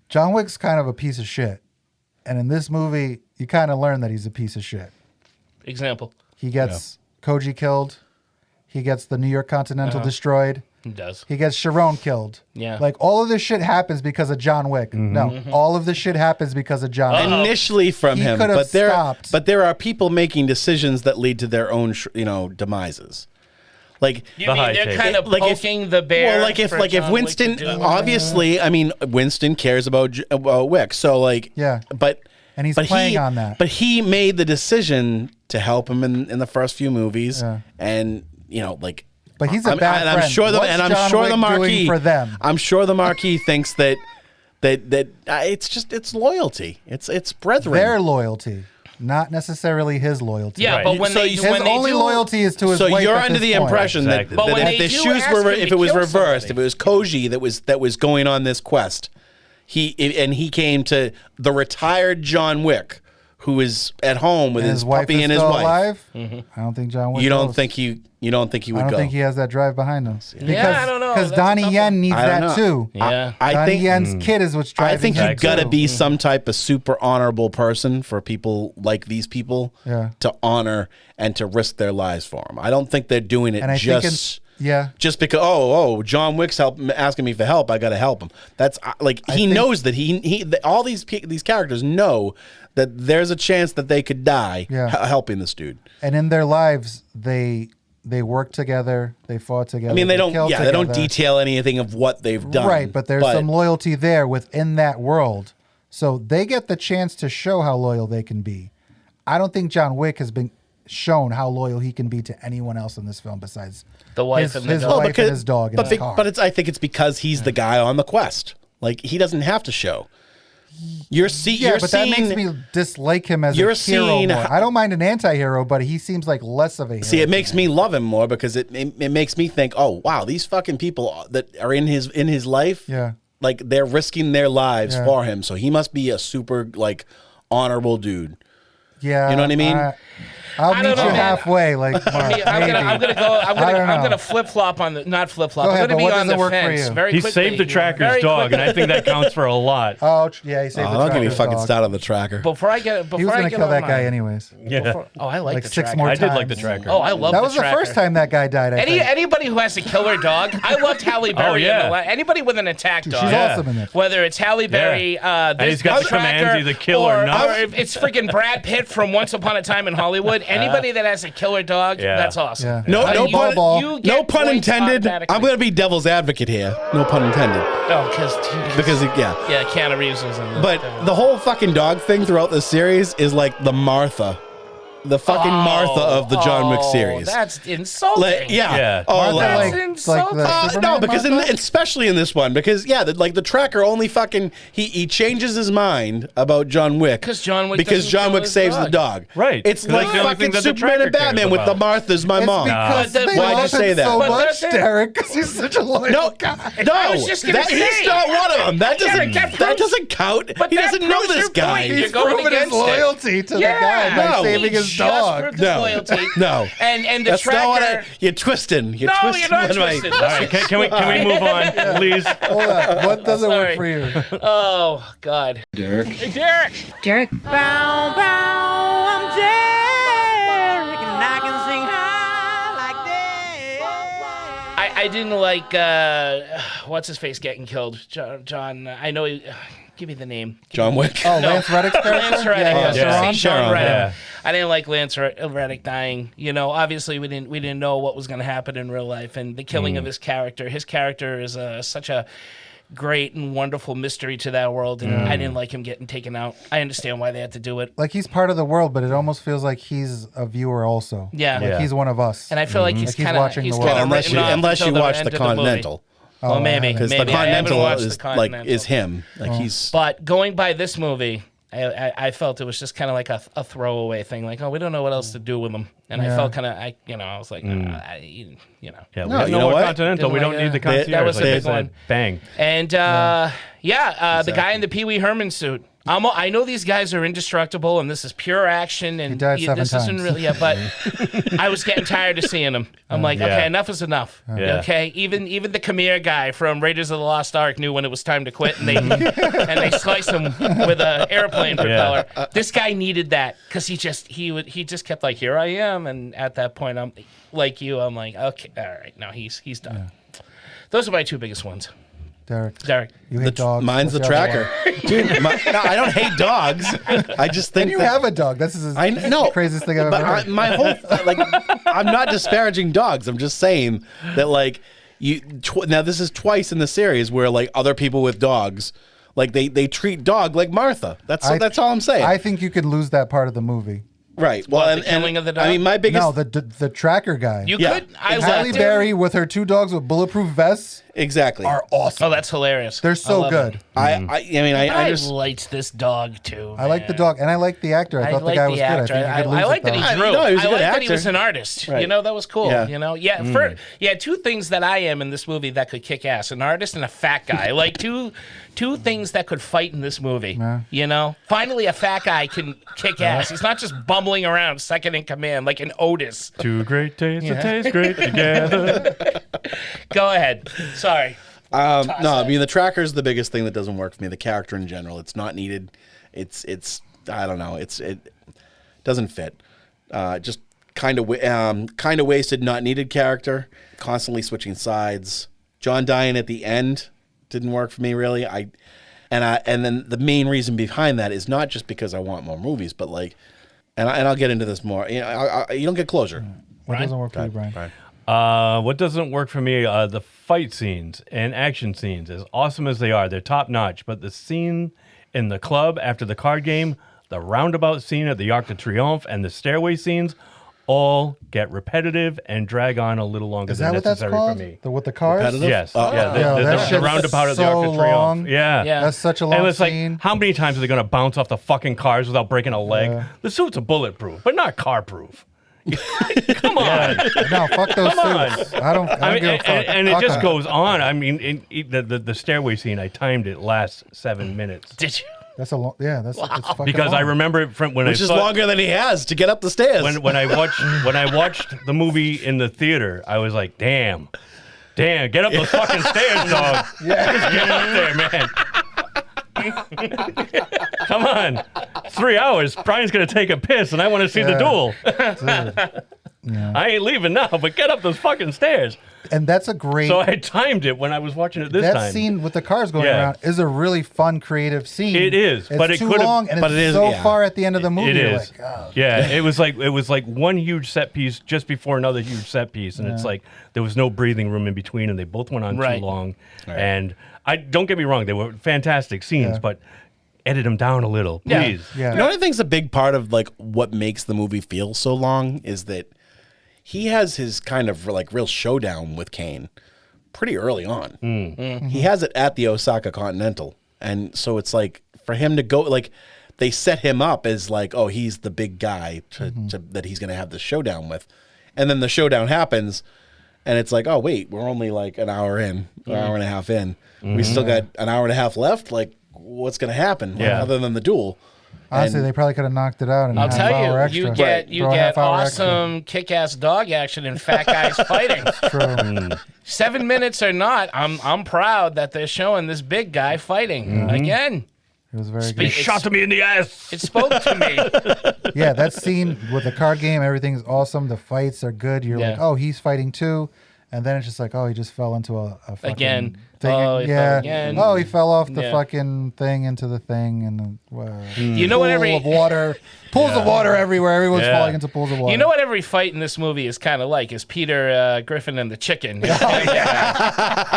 John Wick's kind of a piece of shit, and in this movie, you kind of learn that he's a piece of shit. Example. He gets Koji killed. He gets the New York Continental destroyed. He does. He gets Sharon killed. Yeah. Like all of this shit happens because of John Wick. No, all of this shit happens because of John Wick. Initially from He him, could have but there stopped. are people making decisions that lead to their own demises. Like You The mean high they're table. kind of Like if- poking the bear? well, like if for Winston, John Wick to do? obviously, I mean, Winston cares about Wick, so like, Yeah. but And he's playing on that. But he made the decision to help him in the first few movies, Yeah. and like. But he's a bad I'm friend. sure What's John Wick the Marquis doing for them? I'm sure the Marquis thinks that it's loyalty. It's brethren. Their loyalty, not necessarily his loyalty. Yeah, Right. but when So they his His when they only do, loyalty is to his So wife you're at under this the point. impression Exactly. that, But when that they if the do shoes ask were him if to it was kill reversed, somebody. if it was Koji that was going on this quest, he came to the retired John Wick, who is at home with And his wife puppy is and his still wife. alive. Mm-hmm. I don't think John Wick. You don't goes. think he would I don't go? think he has that drive behind him. Yeah, I don't know. Because That's a Donnie tough Yen one. needs I don't that know. too. Yeah. I Donnie think Yen's kid is what's driving. I think him you gotta too. be some type of super honorable person for people like these people Yeah. to honor and to risk their lives for them. I don't think they're doing it And I think just because John Wick's asking me for help, I got to help him. That's like he knows that all these characters know that there's a chance that they could die helping this dude. And in their lives, they work together, they fought together. I mean, they don't together. detail anything of what they've done. Right, but there's some loyalty there within that world. So they get the chance to show how loyal they can be. I don't think John Wick has been shown how loyal he can be to anyone else in this film besides The wife and the his dog. wife and his dog in his car. But I think it's because he's the guy on the quest. Like he doesn't have to show. That makes me dislike him as a hero more. I don't mind an anti-hero, but he seems like less of a hero. See, it makes me love him more because it makes me think, oh wow, these fucking people that are in his life, like they're risking their lives for him, so he must be a super like honorable dude. Yeah, you know what I mean. I'll meet you halfway, like Mark. I'm gonna flip flop on the not flip flop. I'm gonna be on the fence very quickly. He saved the tracker's dog, and I think that counts for a lot. Oh yeah, he saved the tracker's dog. Don't get me fucking started on the tracker. He was gonna kill that guy anyways. Yeah. I like the six tracker. more I times. did like the tracker. Oh, I love that was the first time that guy died. Anybody who has a killer dog, I loved Halle Berry. Anybody with an attack dog, she's awesome in it. Whether it's Halle Berry, he's got the commands, he's a killer, or if it's freaking Brad Pitt from Once Upon a Time in Hollywood. Anybody that has a killer dog, that's awesome. Yeah. No pun intended. I'm going to be devil's advocate here. No pun intended. Oh, because Keanu Reeves was in But the whole fucking dog thing throughout the series is like the Martha. The fucking Martha of the John Wick series. That's insulting. That's insulting. No, because especially in this one, because the tracker only fucking he changes his mind about John Wick because John Wick saves the dog. Right. It's like fucking Superman and Batman with the Martha's my mom. Because they Why'd love you say him that? so much, Derek, because he's such a loyal guy. No, I was just gonna say. he's not one of them. That doesn't count. But He doesn't know proves this your guy. point. He's You're going proven his against it. loyalty to the guy by saving his dog. Loyalty. No. And the That's tracker. not what you're twisting. You're twisting. You're not twisting. All right, can we move on, please? Hold on. What doesn't work for you? Oh God. Derek. Hey, Derek. Derek. Bow, bow, I'm Derek, and I can sing high like that. I didn't like what's his face getting killed. John. I know. Give me the name. John Wick. Oh, Lance Reddick's character? Lance Reddick. Yeah. John Reddick. Yeah. I didn't like Lance Reddick dying. You know, obviously we didn't know what was going to happen in real life, and the killing of his character. His character is such a great and wonderful mystery to that world, and I didn't like him getting taken out. I understand why they had to do it. Like he's part of the world, but it almost feels like he's a viewer also. Yeah. Like he's one of us. And I feel like he's he's kind of watching the world. Unless you watch the Continental. Well, maybe. Because the Continental is him. Like he's. But going by this movie, I felt it was just kind of like a throwaway thing. Like, oh, we don't know what else to do with him. And I felt kind of, I was like, Yeah, you we you have know no more what? Continental. We don't need the concierge. That was a like big I said. one. Bang. And the guy in the Pee Wee Herman suit. I know these guys are indestructible, and this is pure action, and He died 7 this isn't times. really. Yeah, but I was getting tired of seeing him. I'm like, okay, enough is enough. Yeah. Okay, even the Khmer guy from Raiders of the Lost Ark knew when it was time to quit, and they sliced him with an airplane propeller. This guy needed that because he just kept like, here I am, and at that point, I'm like you. I'm like, okay, all right, no, he's done. Those are my two biggest ones. Derek, you hate dogs. Mine's the What's other tracker. Dude, no, I don't hate dogs. I just think And you have a dog. This is the craziest thing I've ever heard. My whole I'm not disparaging dogs. I'm just saying that now this is twice in the series where like other people with dogs like they treat dog like Martha. That's all I'm saying. I think you could lose that part of the movie. Right. Well, the killing of the dog? I mean, my biggest No, the tracker guy. You could. I Halle liked Berry him. with her 2 dogs with bulletproof vests. exactly. are awesome. Oh, that's hilarious. They're I so love good. it. I I just liked this dog too. I like the dog, and I like the actor. I thought the like guy was good. I actor. think he could lose I like it, that he though. drew. No, he was a I good like that he actor. was an artist. Right. You know, that was cool. Yeah. You know, two things that I am in this movie that could kick ass: an artist and a fat guy. Like two things that could fight in this movie. Yeah. You know, finally a fat guy can kick ass. He's not just bumbling around second in command like an Otis. Two great tastes that taste great together. Go ahead. Sorry. I mean the tracker's the biggest thing that doesn't work for me. The character in general, it's not needed. It's I don't know. It doesn't fit. Just kind of wasted, not needed character. Constantly switching sides. John dying at the end didn't work for me really. And then the main reason behind that is not just because I want more movies, but like, and I'll get into this more. You know, you don't get closure. What doesn't work for you, Brian? What doesn't work for me, the fight scenes and action scenes, as awesome as they are, they're top notch. But the scene in the club after the card game, the roundabout scene at the Arc de Triomphe, and the stairway scenes all get repetitive and drag on a little longer Is than that what that's necessary called? for me. With the cars? Repetitive? Yes. Oh. Yeah, Yeah, that the shit's roundabout at the so Arc de Triomphe. long. Yeah. That's such a long And it's scene. like, how many times are they going to bounce off the fucking cars without breaking a leg? Yeah. The suits are bulletproof, but not car-proof. Come on. No, fuck those Come on. suits. I don't give a fuck. And it Fuck just that. goes on. I mean, the stairway scene, I timed it lasts 7 minutes. Did you? That's a long. Yeah, that's it's fucking Because I long. remember it from when Which I is saw longer than he has to get up the stairs. when I watched the movie in the theater, I was like, damn, get up those fucking stairs, dog. Just get up there, man. Come on. 3 hours. Brian's gonna take a piss, and I want to see the duel. I ain't leaving now, but get up those fucking stairs. And that's a great. So I timed it when I was watching it this that time. scene with the cars going Yeah. around is a really fun, creative scene. It is, it's but it too could've- long, and but it's it is- so yeah. far at the end of the movie. It You're is. like, oh. Yeah, it was like one huge set piece just before another huge set piece, and it's like there was no breathing room in between, and they both went on Right. too long. And I don't get me wrong, they were fantastic scenes, Yeah. but edit them down a little, Yeah. please. Yeah. You know what I think is a big part of like what makes the movie feel so long is that he has his kind of like real showdown with Kane pretty early on. He has it at the Osaka Continental, and so it's like for him to go like they set him up as like, oh, he's the big guy to that he's going to have the showdown with, and then the showdown happens, and it's like, oh wait, we're only like an hour in, an hour and a half in, we still got an hour and a half left. Like, what's going to happen? Like, Yeah. other than the duel. Honestly, And- they probably could have knocked it out in a I'll half tell hour you, extra. you get Throw a half hour extra. awesome kick-ass dog action and fat guys fighting. True. 7 minutes or not, I'm proud that they're showing this big guy fighting again. It was very Speak- good. It's- Shot me in the ass. It spoke to me. Yeah, that scene with the card game, everything's awesome. The fights are good. You're like, Yeah. oh, he's fighting too. And then it's just like, oh, he just fell into a fucking Again. thing. Oh, he fell yeah. again. Oh, he fell off the Yeah. fucking thing into the thing, and You know what pool every of water, pools of water everywhere. Everyone's Yeah. falling into pools of water. you know what every fight in this movie is kind of like is Peter Griffin and the chicken.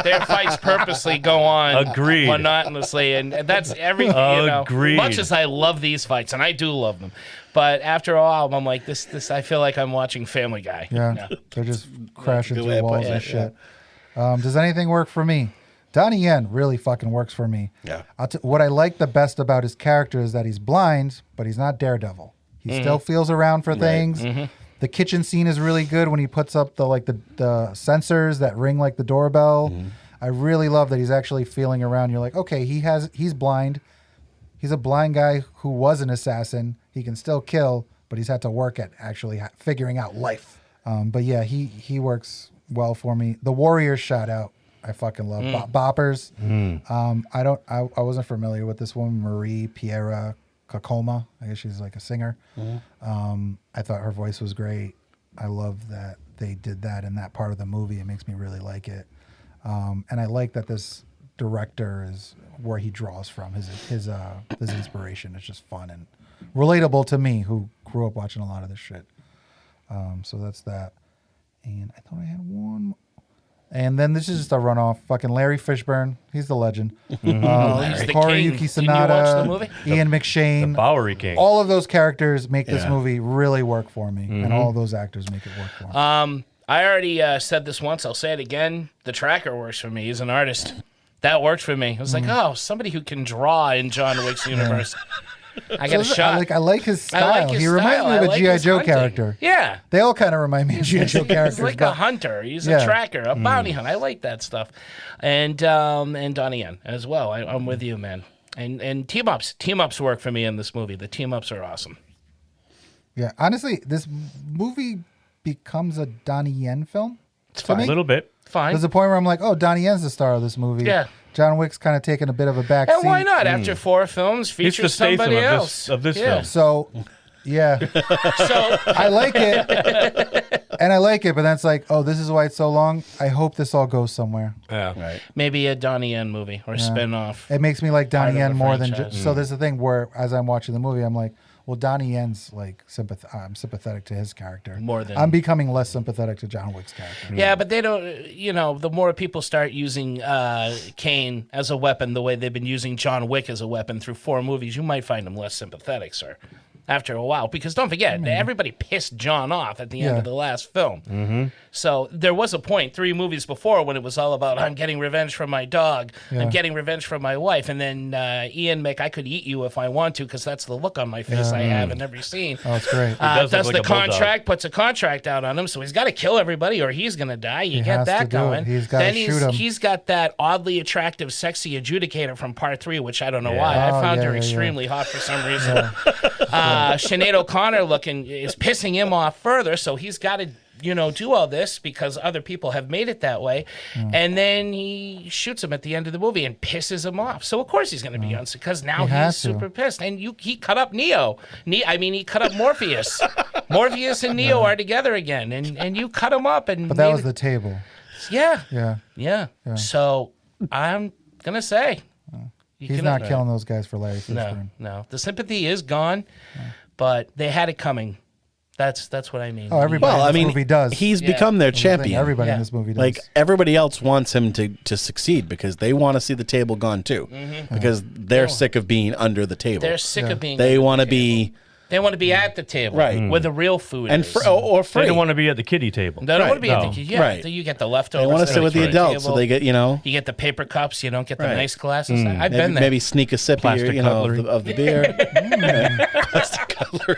Their fights purposely go on Agreed. monotonously, and that's every you know. Agreed. Much as I love these fights, and I do love them, but after a while, I'm like this. I feel like I'm watching Family Guy. Yeah, they're just crashing Good way through of walls putting and it, shit. Does anything work for me? Donnie Yen really fucking works for me. Yeah. What I like the best about his character is that he's blind, but he's not Daredevil. He still feels around for things. The kitchen scene is really good when he puts up the sensors that ring like the doorbell. I really love that he's actually feeling around. You're like, okay, he's blind. He's a blind guy who was an assassin. He can still kill, but he's had to work at actually figuring out life. But yeah, he works well for me. The Warriors shout out. I fucking love boppers. I wasn't familiar with this woman, Marie Piera Kakoma. I guess she's like a singer. I thought her voice was great. I love that they did that in that part of the movie. It makes me really like it. And I like that this director is where he draws from his inspiration. It's just fun and relatable to me, who grew up watching a lot of this shit. So that's that. And I thought I had one more. And then this is just a runoff. Fucking Larry Fishburne. He's the legend. He's the king. Koriyuki Didn't you Sanada. watch the movie? Ian McShane. Bowery King. All of those characters make this Yeah. movie really work for me. And all of those actors make it work for me. I already said this once. I'll say it again. The tracker works for me. He's an artist. That worked for me. I was like, oh, somebody who can draw in John Wick's universe. I got a shot. I like his style. I like his he reminds me style. of I a like G.I. his Joe hunting. character. Yeah. They all kind of remind me of G.I. Joe characters. He's like but- a hunter. He's Yeah. a tracker, a bounty hunter. I like that stuff. And Donnie Yen as well. I'm with you, man. And team-ups work for me in this movie. The team-ups are awesome. Yeah, honestly, this movie becomes a Donnie Yen film. It's to fine. me. A little bit. Fine. There's a point where I'm like, oh, Donnie Yen's the star of this movie. Yeah. John Wick's kind of taking a bit of a back And seat. why not? After 4 films, He's feature the Statham somebody else. of this Yeah. film. So, yeah, So I like it. And I like it, but then it's like, oh, this is why it's so long. I hope this all goes somewhere. Yeah. Right. maybe a Donnie Yen movie or a spin-off. It makes me like Part Donnie of Yen the more than franchise. just. So there's the thing where, as I'm watching the movie, I'm like, well, Donnie Yen's like I'm sympathetic to his character More than- I'm becoming less sympathetic to John Wick's character. Yeah, but they don't, the more people start using Kane as a weapon the way they've been using John Wick as a weapon through 4 movies, you might find him less sympathetic, sir, after a while. Because don't forget, everybody pissed John off at the end of the last film. Mm-hmm. So there was a point 3 movies before when it was all about, I'm getting revenge from my dog, I'm getting revenge from my wife, and then Ian Mick, I could eat you if I want to, because that's the look on my face I have in every scene. Oh, it's great. does Does look the like a bulldog. contract, puts a contract out on him, so he's got to kill everybody or he's going to die. You He get has that to do going. it. He's gotta then shoot him. he's got that oddly attractive, sexy adjudicator from part 3, which I don't know why. I Oh, found yeah, her yeah, extremely hot for some reason. Sinead O'Connor is pissing him off further, so he's got to do all this because other people have made it that way. And then he shoots him at the end of the movie and pisses him off. So of course he's going to be on, because now He he's has to. super pissed. And he cut up Neo. He cut up Morpheus. Morpheus and Neo are together again, and you cut him up. And But that made was it- the table. yeah. Yeah. So I'm gonna say He's not killing those guys for Larry Fishburne. No. The sympathy is gone, but they had it coming. That's what I mean. Oh, everybody Well, in I this mean, movie does. he's Yeah. become their That's the thing. champion. Everybody Yeah. in this movie does. Like everybody else wants him to succeed because they want to see the table gone too, because they're sick of being under the table. They're sick of being. They under want to the be table. They want to be at the table, Right. where the real food and is. or They free. don't want to be at the kiddie table. They don't want to be No. at the Right. You get the leftovers. They want to sit at with the the adults, so table. they get You get the paper cups. You don't get the Right. nice glasses. I've maybe, been there. maybe sneak a sip Plastic cutlery. of the beer. Plastic cutlery.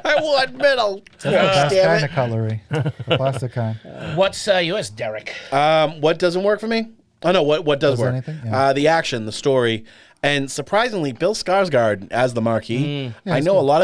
I want middle. the best Damn kind it. of cutlery. The plastic kind. What's yours, Derek? What doesn't work for me? Oh no, what does Does work? anything? Yeah. The action, the story, and surprisingly, Bill Skarsgård as the Marquis. I know a lot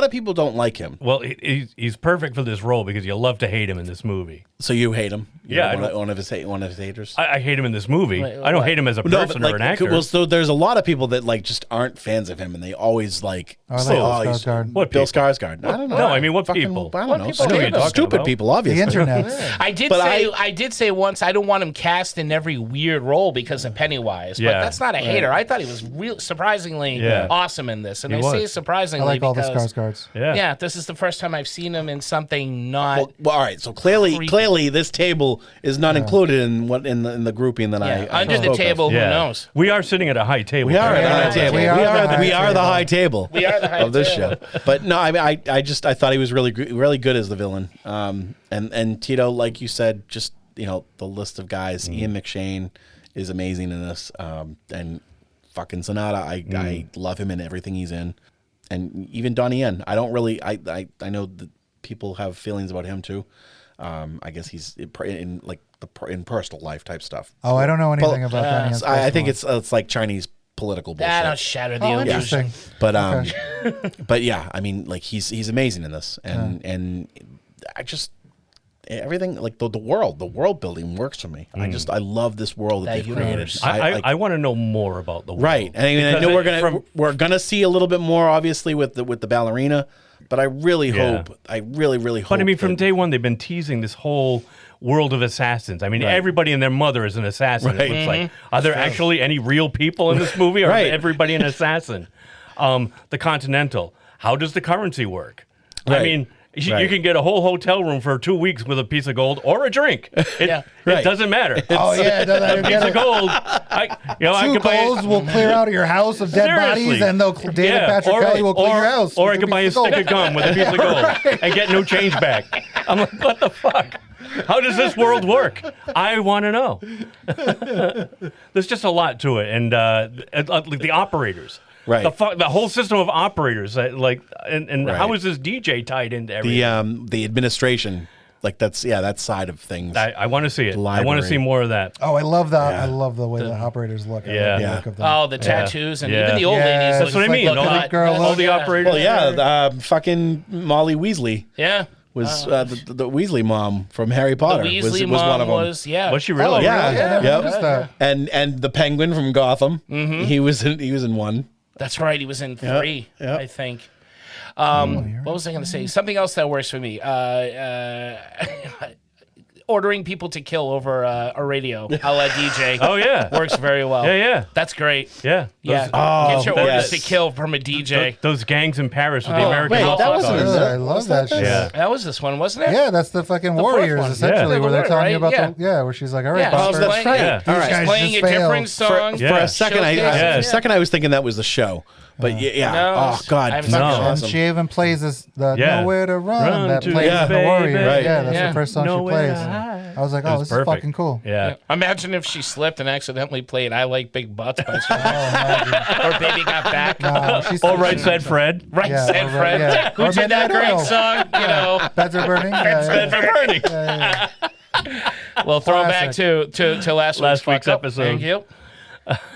of people don't like him. Well, he's perfect for this role because you love to hate him in this movie. So you hate him? Yeah, I You're don't- one of his haters. I hate him in this movie. Wait, I don't what? hate him as a No, person but or an actor. well, so there's a lot of people that like just aren't fans of him, and they always like I like say, Bill "Oh, he's Skarsgård. What Bill people? Skarsgård." I don't know. No, I mean, what Fucking- people? I don't What know. people? I know what you're talking Stupid about. people, obviously. The internet. But I did say once I don't want him cast in every weird role because of Pennywise, but Yeah. that's not a hater. I thought he was surprisingly Yeah. awesome in this, and He I say was. I surprisingly like all the because Skarsgårds. Yeah. this is the first time I've seen him in something not. Well, all right. So clearly, Creepy. this table is not included in what in the grouping that I under the spoke of. table, Yeah. who knows? We are sitting at a high table. We are at the Yeah. high table. We We are the are high the table. high table. We are the high of this table. show. But no, I thought he was really good as the villain. And Tito, like you said, just the list of guys. Ian McShane is amazing in this. And fucking Sonata, I love him in everything he's in. And even Donnie Yen, I don't really. I know that people have feelings about him too. I guess he's in personal life type stuff. Oh, I don't know anything about Donnie Yen's I think personal it's like Chinese political bullshit. That'll shatter the life. Oh, illusion. interesting. But Okay. but yeah, I mean, like he's amazing in this, and I just everything like the world building works for me. I love this world that That they've universe. created. I want to know more about the world. Right, and I mean, I Because know we're gonna see a little bit more, obviously, with the ballerina, but I really Yeah. hope, I really hope. But I mean, from that- day one, they've been teasing this whole world of assassins. I mean, everybody and their mother is an assassin. Right. It looks like. Are there actually any real people in this movie, or Right. is everybody an assassin? The Continental. How does the currency work? I Right. mean, You can get a whole hotel room for 2 weeks with a piece of gold or a drink. It doesn't matter. It doesn't matter. A piece of gold. I could buy golds will clear out your house of dead bodies, and David Patrick Kelly will clear your house. Or I could buy a stick of gum with a piece of gold and get no change back. I'm like, what the fuck? How does this world work? I want to know. There's just a lot to it, and the operators. Right. The whole system of operators, and how is this DJ tied into everything? The administration, that side of things. I want to see it. I want to see more of that. Oh, I love that. I love the way the operators look. Yeah. The look of them. The tattoos and even the old ladies. That's what I mean. All the operators. Well, fucking Molly Weasley. Yeah. Was the Weasley mom from Harry Potter? The Weasley was mom one of them. Was she really? Oh, yeah. And the Penguin from Gotham. Mm-hmm. He was in one. That's right. He was in 3, I think. What was I going to say? Something else that works for me. Ordering people to kill over a radio, a la DJ. Oh, yeah. Works very well. Yeah. That's great. Yeah. Get your orders to kill from a DJ. Those gangs in Paris with the American that wasn't I love that shit. Yeah. That was this one, wasn't it? Yeah, that's the fucking Warriors, essentially, where they're telling you about where she's like, all right, that's right. Yeah. All right. Playing a different song. For a second, I was thinking that was the show. But No, oh God, I'm fucking not. awesome. And she even plays this Nowhere to Run that to plays the in the baby. Warriors. Right. Yeah, that's the first song Nowhere she plays. to hide. I was like, It was this perfect. is fucking cool. Yeah. Imagine if she slipped and accidentally played "I Like Big Butts" by or "Baby Got Back." No, she's Or Right Said Fred. Right Yeah, Said or Fred. yeah. Who Or did that Midnight great Oil. song? Beds are burning. Fred for Bernie. Well, throwback to last week's episode. Thank you.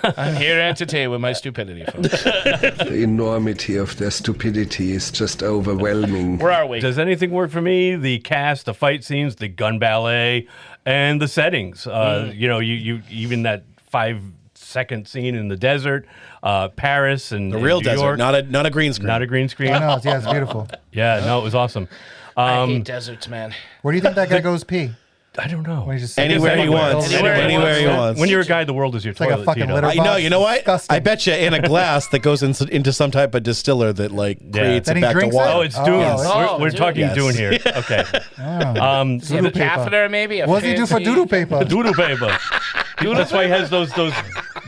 I'm here to entertain with my stupidity, folks. The enormity of their stupidity is just overwhelming. Where are we? Does anything work for me? The cast, the fight scenes, the gun ballet, and the settings. You even that 5-second scene in the desert, Paris, and The real New desert, York. not a green screen. Not a green screen. I know, it's beautiful. Yeah, no, it was awesome. I hate deserts, man. Where do you think that guy goes pee? I don't know. When he just Anywhere he wants. Anywhere he wants. When you're a guy, the world is your like a toilet. fucking Tito. litter I know. You know what? Disgusting. I bet you in a glass that goes into some type of distiller that creates Then it he back to drinks water. Oh, it's Dune. Oh, We're Dune. talking Yes. Dune here. Okay. Does he have a paper. catheter, maybe? What does he do for doodle paper? Doodle paper. That's why he has those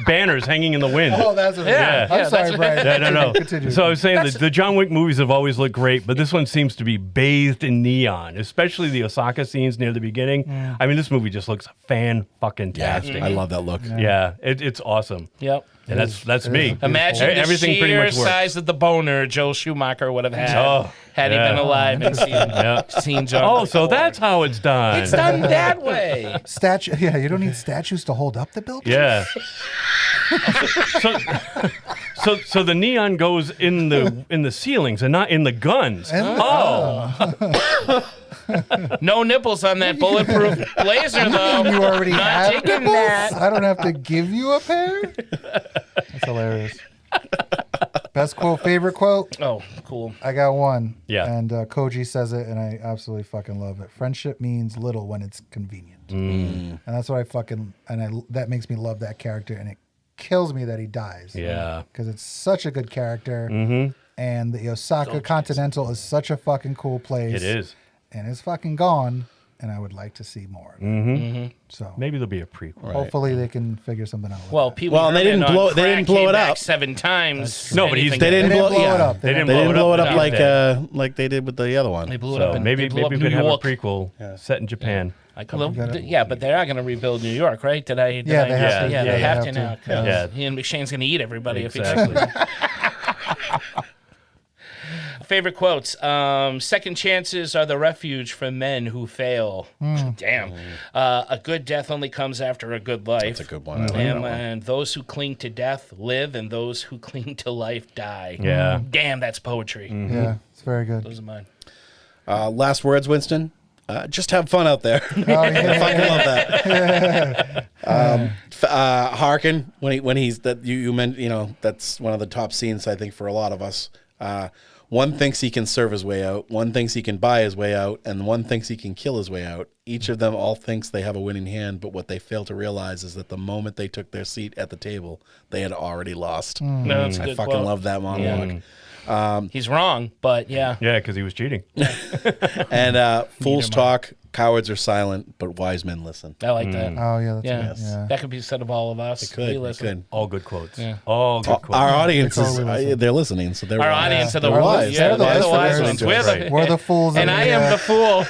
banners hanging in the wind. Oh, that's what Yeah. I'm sorry, Brian. Yeah, no. Continue. So I was saying that the John Wick movies have always looked great, but this one seems to be bathed in neon, especially the Osaka scenes near the beginning. I mean, this movie just looks fan-fucking-tastic. I love that look. Yeah, it's awesome. Yep. And that's me. Imagine the Everything sheer pretty much works. size of the boner Joel Schumacher would have had had he yeah. been alive and seen John. Oh, Wick so before. that's how it's done. It's done that way. Yeah, you don't need statues to hold up the building. Yeah. So the neon goes in the ceilings and not in the guns. No nipples on that bulletproof blazer, though. You already Not have taking nipples? that. I don't have to give you a pair? That's hilarious. Best quote, favorite quote? Oh, cool. I got one. Yeah. And Koji says it, and I absolutely fucking love it. Friendship means little when it's convenient. And that's what that makes me love that character, and it kills me that he dies. Yeah. Because it's such a good character. Mm-hmm. And the Osaka Continental is such a fucking cool place. It is. And it's fucking gone, and I would like to see more of it. So Maybe there'll be a prequel. hopefully they can figure something out. Well, people. Well, and they didn't blow it up. 7 times. No, but Anything They didn't blow it up. They didn't They didn't blow it up like like they did with the other one. They blew it So up. And maybe they blew up we New could have a York. prequel set in Japan. Yeah, but they are going to rebuild New York, right? They have to. Yeah, they have to now. Yeah. Ian McShane's going to eat everybody Exactly. if he Favorite quotes. Second chances are the refuge for men who fail. Damn. A good death only comes after a good life. That's a good one. I like that one. And those who cling to death live, and those who cling to life die. Yeah. Damn, that's poetry. Yeah, it's very good. Those are mine. Last words, Winston. Just have fun out there. Oh, yeah. I fucking love that. Harkin, when he's that you meant, that's one of the top scenes I think for a lot of us. One thinks he can serve his way out, one thinks he can buy his way out, and one thinks he can kill his way out. Each of them all thinks they have a winning hand, but what they fail to realize is that the moment they took their seat at the table, they had already lost. No, that's a I good fucking quote. love that monologue. He's wrong, but yeah. Yeah, because he was cheating. And fools talk, cowards are silent, but wise men listen. I like that. Oh yeah, that's Yeah. good. Yeah. That could be said of all of us. It could. We It listen. could. All good quotes. Yeah. All good quotes. Our audience is, totally listen. they're listening, so they're Our wise. audience are the They're wise. Yeah, They're the they're the wise listeners. ones. We're the, We're the fools, and I am the fool.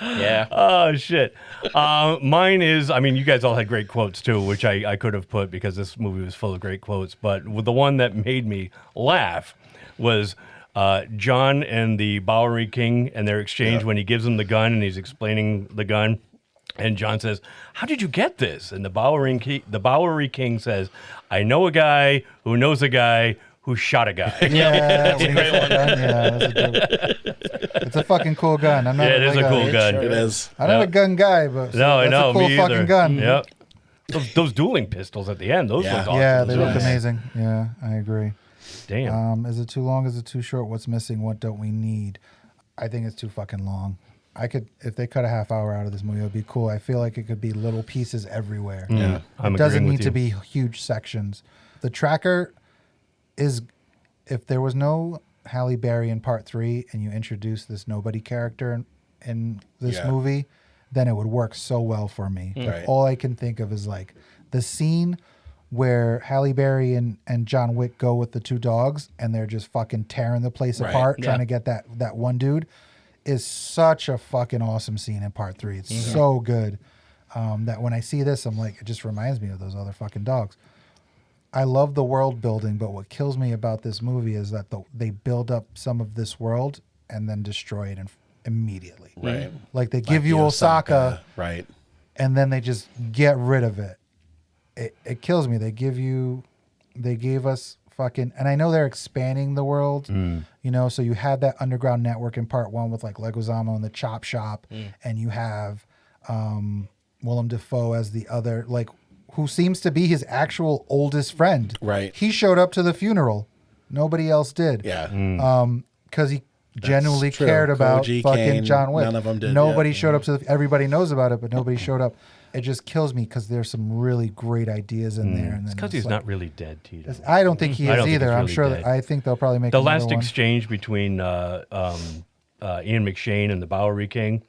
Yeah. Oh, shit. Mine is, I mean, you guys all had great quotes too, which I could have put because this movie was full of great quotes. But the one that made me laugh was John and the Bowery King and their exchange when he gives him the gun and he's explaining the gun. And John says, "How did you get this?" And the Bowery King says, "I know a guy who knows a guy who shot a guy." Yeah, That's a great one. Yeah, that's a good. It's a fucking cool gun. I'm not Yeah, it is like a cool gun. It is. I'm not a gun guy, but No, I that's know, a cool me fucking either. gun. Yep. Those dueling pistols at the end, those Yeah. looked awesome. Yeah, they as look well. amazing. Yeah, I agree. Damn. Is it too long? Is it too short? What's missing? What don't we need? I think it's too fucking long. If they cut a half hour out of this movie, it would be cool. I feel like it could be little pieces everywhere. Yeah. I'm It doesn't agreeing need with to you. be huge sections. The tracker is, if there was no Halle Berry in part 3 and you introduce this nobody character in this Yeah. movie, then it would work so well for me. But Right. all I can think of is like the scene where Halle Berry and John Wick go with the two dogs and they're just fucking tearing the place Right. apart, Yeah. trying to get that one dude, is such a fucking awesome scene in part 3. It's so good that when I see this, I'm like, it just reminds me of those other fucking dogs. I love the world building, but what kills me about this movie is that they build up some of this world and then destroy it immediately. Right. Like they give Like you the Osaka, Right. and then they just get rid of it. It kills me. They gave us fucking, and I know they're expanding the world, you know, so you had that underground network in part 1 with like Leguizamo and the Chop Shop, and you have Willem Dafoe as the other, like, who seems to be his actual oldest friend. Right. He showed up to the funeral. Nobody else did. Yeah. Because he genuinely true. cared about Koji, fucking Kane, John Wick. none of 'em did, Nobody yeah. showed up to everybody knows about it, but nobody showed up. It just kills me because there's some really great ideas in there. And then Because it's he's like- not really dead, Tito. I don't think he I is don't think either. he's I'm really sure dead. that I think they'll probably make The another last one. exchange between Ian McShane and the Bowery King,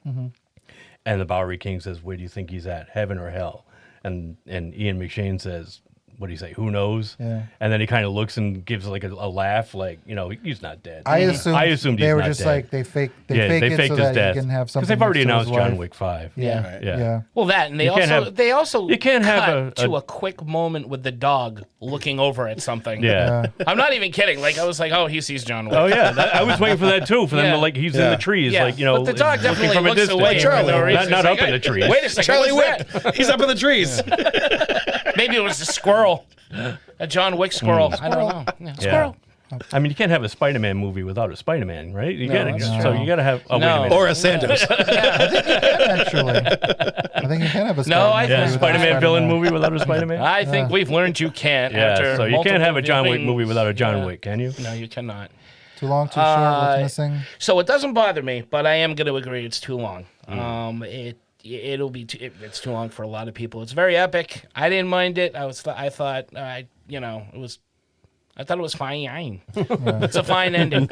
and the Bowery King says, "Where do you think he's at, heaven or hell?" And Ian McShane says, "What do you say? Who knows?" Yeah. And then he kind of looks and gives like a laugh, like, you know, he's not dead. I assumed he's they were not just dead. like they faked it faked so his that death you can have something. because they've already next to his announced John wife. Wick 5. Yeah, Right. yeah. Well, that, and You can't they also you can't have cut a- to a quick moment with the dog looking over at something. Yeah. I'm not even kidding. Like I was like, oh, he sees John Wick. Oh yeah, I was waiting for that too. For them Yeah. to like, he's in Yeah. the trees, Yeah. like, you know, But the dog looking definitely from a looks distance. away for Charlie. no reason. Not It's up like, in the trees. Wait a second, Charlie what's Wick. He's up in the trees. that? Maybe it was a squirrel, a John Wick squirrel. I don't know. Yeah, squirrel. I mean, you can't have a Spider-Man movie without a Spider-Man, right? You No, gotta, that's so true. you got to have. Oh, wait No. a minute. Or a Santos. Actually, I think you can have a No, I Spider-Man think- Yeah, movie without Spider-Man villain Spider-Man. movie without a Spider-Man. I think we've learned you can't. After Yeah, so you can't have a John Wick multiple movie without a John Yeah. Wick, can you? No, you cannot. Too long, too short. What's missing? So it doesn't bother me, but I am going to agree it's too long. It'll be it's too long for a lot of people. It's very epic. I didn't mind it. I thought it was fine. It's a fine ending,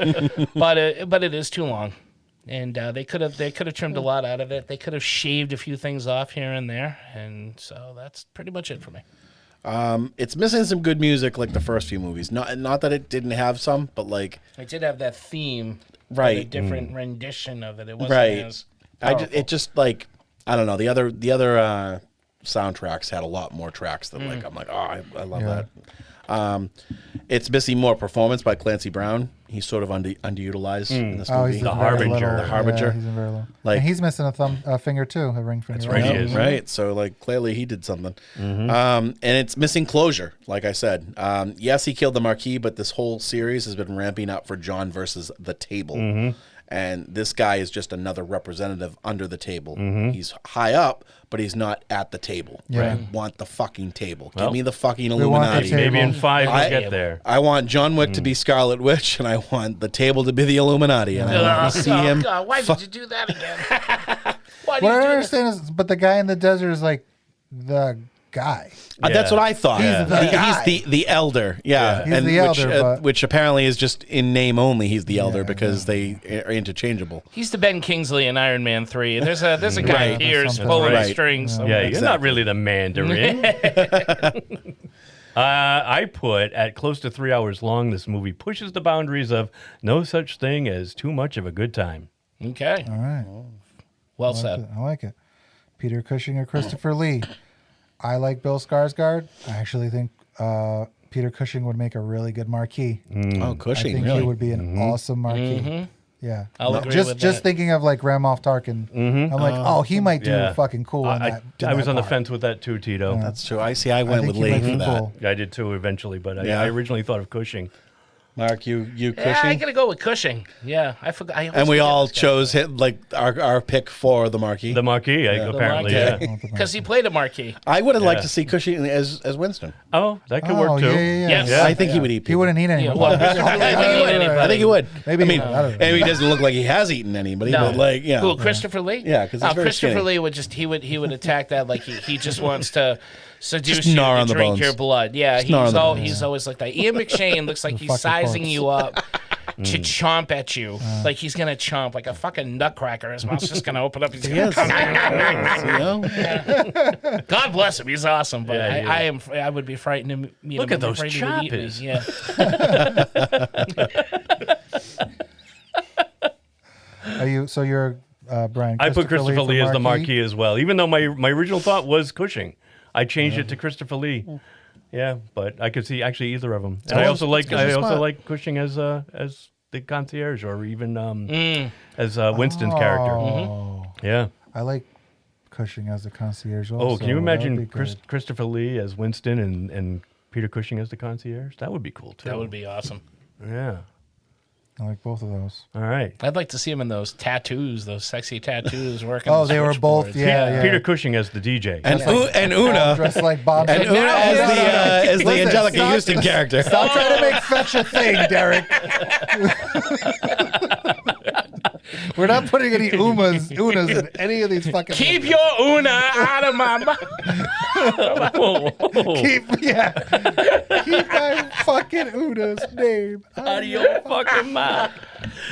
but it is too long, and they could have trimmed a lot out of it. They could have shaved a few things off here and there, and so that's pretty much it for me. It's missing some good music like the first few movies. Not that it didn't have some, but like It did have that theme, Right. A different rendition of it. It wasn't right. as It just like I don't know. The other soundtracks had a lot more tracks that like I'm like, oh, I love that. It's missing more performance by Clancy Brown. He's sort of underutilized in this Oh, movie. he's The very Harbinger. little. The Harbinger. Yeah, he's in very little. Like- and he's missing a finger too, a ring finger. That's right, he is. Right. So like clearly he did something. And it's missing closure, like I said. Yes, he killed the Marquis, but this whole series has been ramping up for John versus the table. And this guy is just another representative under the table. Mm-hmm. He's high up, but he's not at the table. Yeah. I want the fucking table. Well, Give me the fucking want the Illuminati. table. Maybe in 5 I- we'll get there. I want John Wick to be Scarlet Witch, and I want the table to be the Illuminati. And I want to see him. God, why did you do that again? Why did What you I do don't that? understand is, but the guy in the desert is like the guy. That's what I thought. He's the guy. He's the elder. Yeah. He's the elder, but- which apparently is just in name only. He's the elder because they are interchangeable. He's the Ben Kingsley in Iron Man 3. There's a guy Right. here That's pulling the right. strings. Yeah, you're not Exactly. really the Mandarin. I put at close to 3 hours long, this movie pushes the boundaries of no such thing as too much of a good time. Okay. All right. Well said. I like it. Peter Cushing or Christopher Lee. I like Bill Skarsgård. I actually think Peter Cushing would make a really good Marquis. Oh, I Cushing, think really? he would be an awesome Marquis. Mm-hmm. Yeah. I'll agree just with just that. thinking of like Ramoff Tarkin. I'm like, oh, he might do Yeah. fucking cool. In I that, was on the part. fence with that too, Tito. That's true. I see. I I went think with he Lee might for be that. cool. I did too eventually, but Yeah. I originally thought of Cushing. Mark, you Yeah, Cushing? I gotta go with Cushing. Yeah, I forgot. I always And we forget all this guy. chose our pick for the Marquis. The Marquis, apparently, Marquis. yeah. because he played a Marquis. I would have liked Yeah. to see Cushing as Winston. Oh, that could Oh, work too. yeah. Yes. I think he would eat He people. wouldn't eat anyone. Yeah, well, Christopher Lee wouldn't eat anybody. I think he would. Maybe I mean, not. I don't know. and he doesn't look like he has eaten anybody, No, but like, you know. Who, Christopher Lee? Yeah, 'cause he's very Christopher skinny. Lee would just he would attack that like he just wants to seduce Just you gnaw to on the drink bones. your blood. Yeah, Just gnaw on the bones. he's always like that. Ian McShane looks like he's fucking sizing corpse. you up to chomp at you, like he's gonna chomp like a fucking nutcracker. His mouth's just gonna open up. He's gonna You know? God bless him. He's awesome, but Yeah, yeah. I would be frightened to meet Look him. at I'm those afraid he would eat me. choppers. Yeah. You're Brian. I put Christopher for Lee as the Marquis as well, even though my original thought was Cushing. I changed it to Christopher Lee. Yeah, but I could see actually either of them. And I also like like Cushing as the concierge, or even as Winston's character. Oh, Yeah. I like Cushing as the concierge. Oh, Also. can you That would imagine be good. Christopher Lee as Winston and Peter Cushing as the concierge? That would be cool too. That would be awesome. Yeah. I like both of those. All right. I'd like to see him in those tattoos, those sexy tattoos, working. Oh, the they were both. switchboards. Yeah. Peter Cushing as the DJ. And All Una. dressed like Bob. And Una as the Listen, Angelica stop- Houston character. Stop trying to make fetch a thing, Derek. We're not putting any unas in any of these fucking. Keep your Una out of my mouth. Keep my fucking una's name Out of your fucking mouth.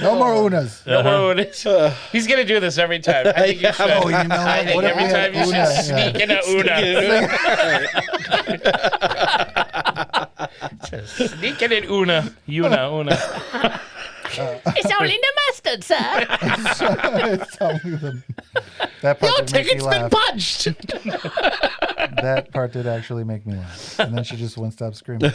No more unas. No more Unas. He's gonna do this every time. I think you should. Oh, you know I what? think What if every we time had you Una? should sneak in a Una. Sneak in an Una. Una. It's only the mustard, sir. It's only the- that part Your did make me ticket's been laugh. punched. That part did actually make me laugh. And then she just wouldn't stop screaming.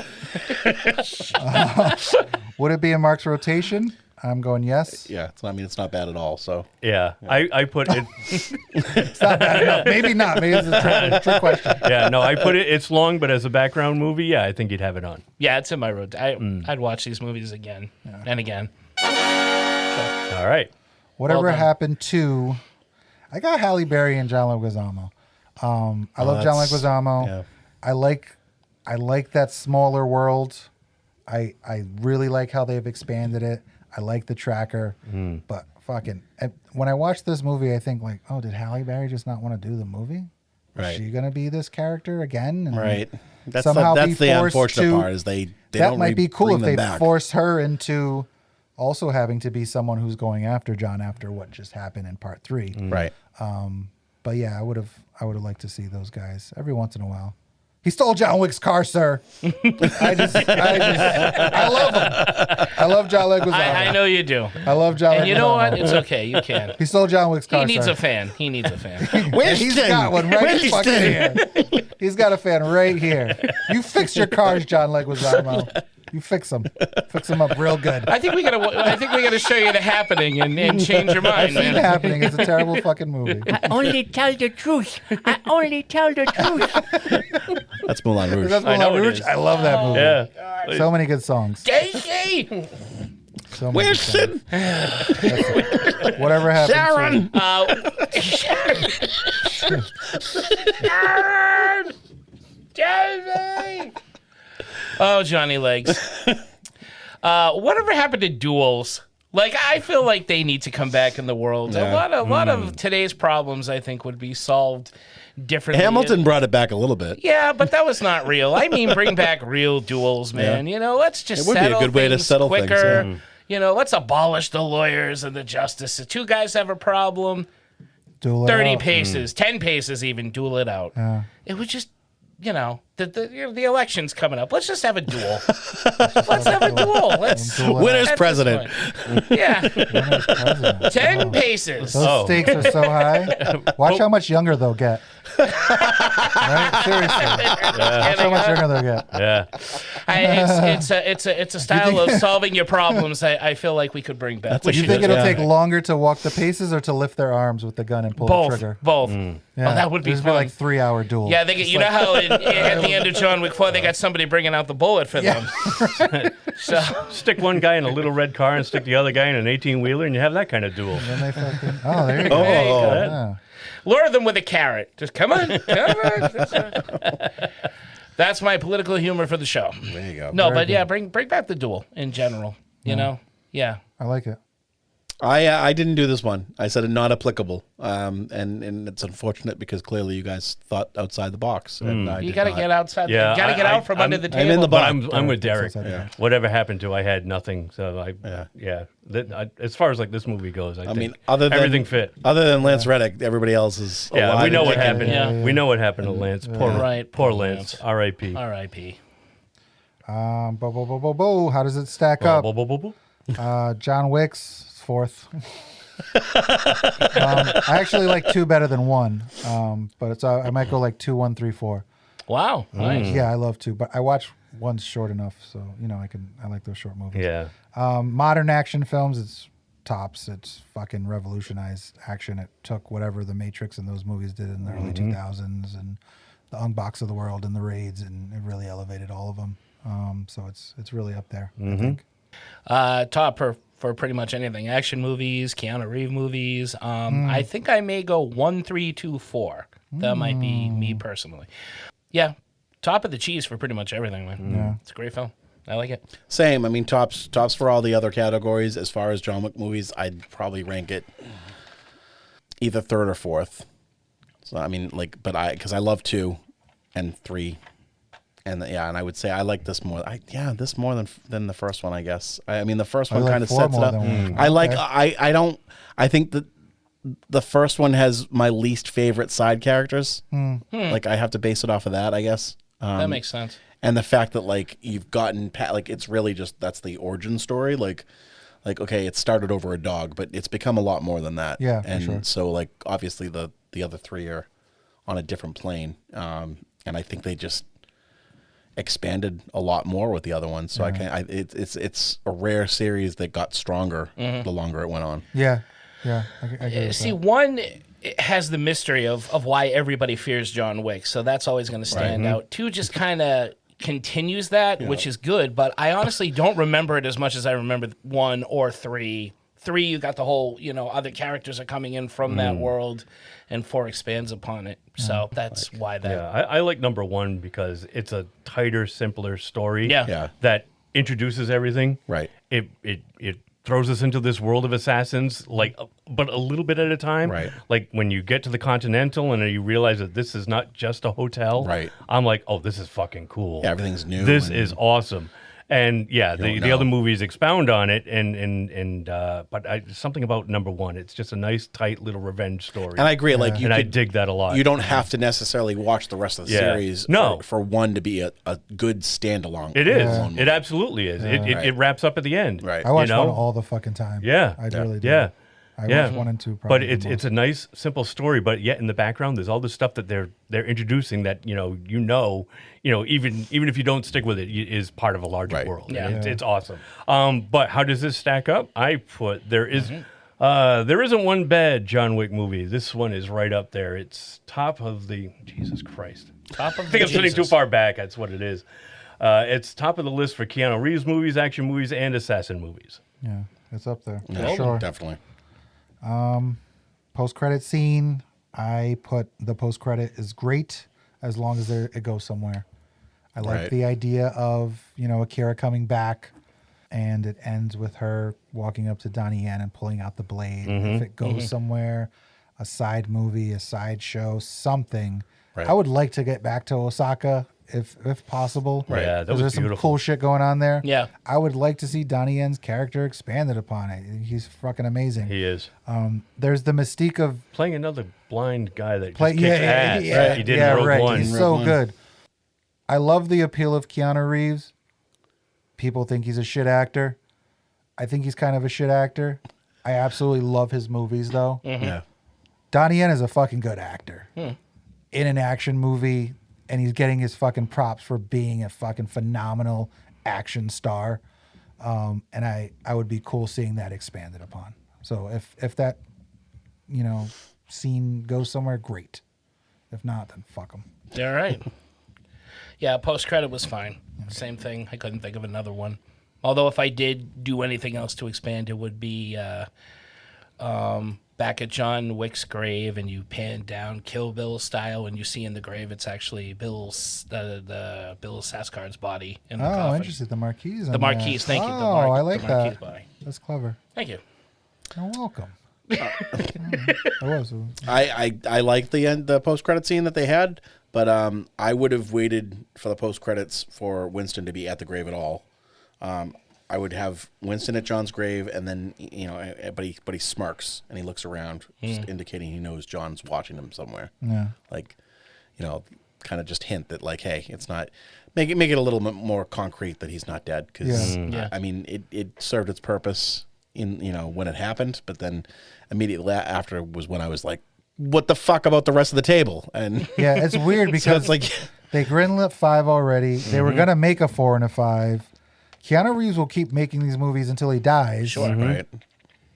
Would it be in Mark's rotation? I'm going yes. Yeah, it's not bad at all. So Yeah. I put it. It's not bad enough. Maybe not. Maybe it's a trick question. Yeah, no, I put it. It's long, but as a background movie, yeah, I think you'd have it on. Yeah, it's in my road. I'd watch these movies again and again. All right. Whatever Well done. happened to... I got Halle Berry and John Leguizamo. I love John that's- Leguizamo. yeah. I like that smaller world. I really like how they've expanded it. I like the tracker. But fucking... when I watch this movie, I think like, oh, did Halle Berry just not want to do the movie? Right. Is she going to be this character again? And right. That's somehow the be forced unfortunate to- part is they that don't might be cool bring if them they back. force her into also having to be someone who's going after John after what just happened in part 3. Right. But yeah, I would have liked to see those guys every once in a while. He stole John Wick's car, sir. I love him. I love John Leguizamo. I know you do. I love John. And you know what? Leguizamo. It's okay. You can. He stole John Wick's car. He needs sir. a fan. He needs a fan. And he's got one right fucking here. He's got a fan right here. You fix your cars, John Leguizamo. You fix them up real good. I think we gotta show you The Happening and change your mind, It's man. happening. It's a terrible fucking movie. I only tell the truth. I only tell the truth. That's Moulin Rouge. That's I know Moulin it Rouge. is. I love that movie. Yeah. So many good songs. Daisy! So Wilson! Whatever happened Sharon! Sharon! Jamie! Oh, Johnny Legs. Whatever happened to duels? Like, I feel like they need to come back in the world. Yeah. A lot of today's problems, I think, would be solved differently. Hamilton brought it back a little bit. Yeah, but that was not real. I mean, bring back real duels, man. Yeah. You know, let's just It would be a settle good way to things settle things, quicker. yeah. You know, let's abolish the lawyers and the justice. If two guys have a problem, Duel it 30 out. paces, 10 paces even, duel it out. Yeah. It would just, you know, the election's coming up. Let's just have a duel. Let's have a duel. Let's Winner's at this president. point. Yeah. Winner's president. 10 paces. Those stakes are so high. Watch how much younger they'll get. Right? Seriously. Watch how much younger they'll get. Yeah. It's a style of solving your problems. I feel like we could bring back. Do you think it'll take longer to walk the paces or to lift their arms with the gun and pull the trigger? Both. Yeah. Oh, that would be There's fun. like 3-hour duel. Yeah, you know how at the end of John Wick 4, they got somebody bringing out the bullet for them. So Stick one guy in a little red car and stick the other guy in an 18-wheeler, and you have that kind of duel. Then they fucking, oh, there you go. There you go. Yeah. lure them with a carrot. Just come on. That's my political humor for the show. There you go. No, Very but yeah, good. bring back the duel in general. You know, yeah. I like it. I didn't do this one. I said it not applicable, and it's unfortunate because clearly you guys thought outside the box. And I You did got to not. get outside. Yeah, you got to get out from I'm under the I'm table. in the But box. I'm with Derek. Yeah. Whatever happened to, I had nothing. So as far as like this movie goes, I I think mean, other than everything fit. Other than Lance Reddick, everybody else is. Yeah, alive we know and what kicking. happened. Yeah. We know what happened to Lance. Poor, Right, poor poor Lance. Lance. R.I.P. R.I.P. How does it stack up? John Wick's fourth. I actually like 2 better than 1, but it's I might go like 2, 1, 3, 4. Wow, nice. Yeah, I love 2, but I watch 1's short enough, so I like those short movies. Yeah. Modern action films, it's tops. It's fucking revolutionized action. It took whatever the Matrix and those movies did in the early 2000s and the Unbox of the World and the Raids, and it really elevated all of them. So it's really up there, I think. Top for pretty much anything. Action movies, Keanu Reeves movies. I think I may go 1, 3, 2, 4. That might be me personally. Yeah, top of the cheese for pretty much everything, man. Yeah. It's a great film. I like it. Same. I mean, tops for all the other categories. As far as John Wick movies, I'd probably rank it either 3rd or 4th. So I mean, because I love 2 and 3. And and I would say I like this more. This more than the first one, I guess. I mean, the first one like kind of 4 sets it more up. than 1. I like. Okay. I think that the first one has my least favorite side characters. Like I have to base it off of that, I guess. That makes sense. And the fact that like you've gotten it's really just that's the origin story. Like okay, it started over a dog, but it's become a lot more than that. Yeah, for and sure. so like obviously the other 3 are on a different plane. And I think they just expanded a lot more with the other ones. So it's a rare series that got stronger the longer it went on. Yeah, I agree with See, that. 1 has the mystery of why everybody fears John Wick, so that's always going to stand out. 2 just kind of continues that, which is good, but I honestly don't remember it as much as I remember 1 or 3. 3, you got the whole, other characters are coming in from that world, and 4 expands upon it. So that's why that. Yeah, I like number 1 because it's a tighter, simpler story. Yeah. That introduces everything. Right. It throws us into this world of assassins, but a little bit at a time. Right. Like when you get to the Continental and you realize that this is not just a hotel. Right. I'm like, oh, this is fucking cool. Yeah, everything's new. This and- is awesome. And yeah, the know. other movies expound on it, but something about number 1. It's just a nice, tight little revenge story. And I agree. Like I dig that a lot. You don't have to necessarily watch the rest of the series for 1 to be a good standalone. It is. standalone movie. It absolutely is. It wraps up at the end. Right. I watch 1 all the fucking time. Yeah. I really do. Yeah. I watch 1 and 2 probably. But it's a nice, simple story. But yet in the background, there's all this stuff that they're introducing that even if you don't stick with it, is part of a larger world. Yeah. And it's awesome. But how does this stack up? I put there isn't one bad John Wick movie. This one is right up there. It's top of the Jesus Christ. Top of I think I'm sitting too far back. That's what it is. It's top of the list for Keanu Reeves movies, action movies, and assassin movies. Yeah, it's up there. For Yeah, sure. definitely. Post-credit scene, I put the post-credit is great as long as it goes somewhere. I like Right. the idea of, Akira coming back, and it ends with her walking up to Donnie Yen and pulling out the blade. If it goes somewhere, a side movie, a side show, something. Right. I would like to get back to Osaka if possible. Right. Yeah, that 'Cause was there's some beautiful. cool shit going on there. Yeah. I would like to see Donnie Yen's character expanded upon it. He's fucking amazing. He is There's the mystique of playing another blind guy that just play. kicks ass. Yeah, He did in Rogue right. One. He's Rogue so One. good. I love the appeal of Keanu Reeves. People think he's a shit actor. I think he's kind of a shit actor. I absolutely love his movies, though. Yeah. Donnie Yen is a fucking good actor in an action movie, and he's getting his fucking props for being a fucking phenomenal action star. And I would be cool seeing that expanded upon. So if that, scene goes somewhere, great. If not, then fuck him. All right. Yeah, post credit was fine. Same thing. I couldn't think of another one. Although if I did do anything else to expand, it would be back at John Wick's grave, and you pan down Kill Bill style, and you see in the grave it's actually Bill's the Bill Saskar's body in the coffin. Interesting. The Marquise. The Marquise, thank you. The I like the Marquise that. body. That's clever. Thank you. You're welcome. It was. I liked the post credit scene that they had, but I would have waited for the post credits for Winston to be at the grave at all. I would have Winston at John's grave, and then but he smirks and he looks around, just indicating he knows John's watching him somewhere. Yeah. Like, kind of just hint that, like, hey, it's not. Make it a little bit more concrete that he's not dead, because I mean it served its purpose in when it happened, but then immediately after was when I was like, what the fuck about the rest of the table? And Yeah, it's weird so because it's like, they greenlit 5 already. They were gonna make a 4 and a 5. Keanu Reeves will keep making these movies until he dies. right.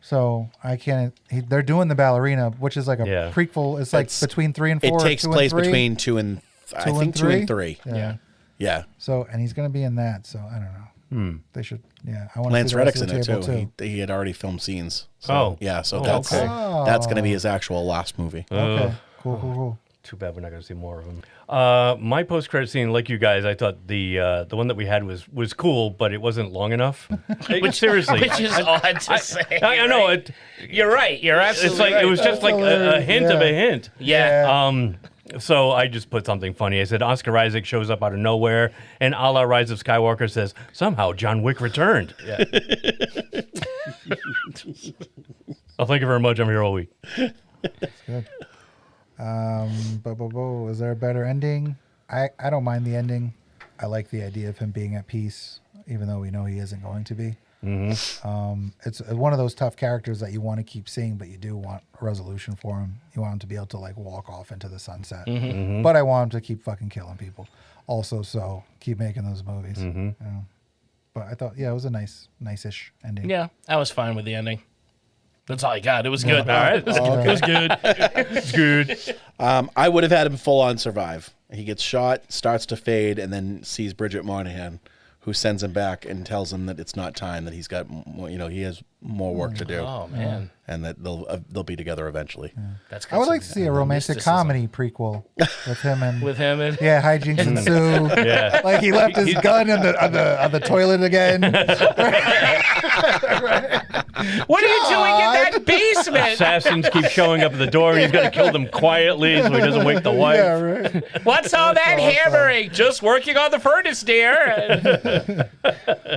So I can't. They're doing the ballerina, which is like a Yeah. prequel. It's like between 3 and 4. It takes 2 and place 3. between 2 and I think 2 and 3. Yeah. Yeah. So and he's gonna be in that. So I don't know. They should. Yeah, I want Lance to see the rest Reddick's of in the it table too. He had already filmed scenes. So, Oh. yeah. So Oh, that's okay. that's going to be his actual last movie. Okay. Cool. Too bad we're not going to see more of him. My post-credit scene, like you guys, I thought the one that we had was cool, but it wasn't long enough. Seriously, Which is odd to say. I know right? it. You're right. You're absolutely It's like right. it was just like a hint of a hint. Yeah. So I just put something funny. I said Oscar Isaac shows up out of nowhere, and a la Rise of Skywalker says somehow John Wick returned. Yeah. Oh, thank you very much. I'm here all week. Good. Is there a better ending? I don't mind the ending. I like the idea of him being at peace, even though we know he isn't going to be. It's one of those tough characters that you want to keep seeing, but you do want a resolution for him. You want him to be able to like walk off into the sunset. But I want him to keep fucking killing people. Also, so keep making those movies. You know? But I thought, it was a nice-ish ending. Yeah, I was fine with the ending. That's all I got. It was good. All right. It was good. It's good. I would have had him full on survive. He gets shot, starts to fade, and then sees Bridget Moynihan, who sends him back and tells him that it's not time, that he's got more, he has more work to do. Oh, man. And that they'll be together eventually. That's I would like to see a romantic mysticism. comedy prequel with him and hijinks ensue. Yeah. Like he left his gun on the toilet again. What are you doing in that basement? Assassins keep showing up at the door, and he's got to kill them quietly so he doesn't wake the wife. Yeah, right. What's all that hammering? Just working on the furnace, dear.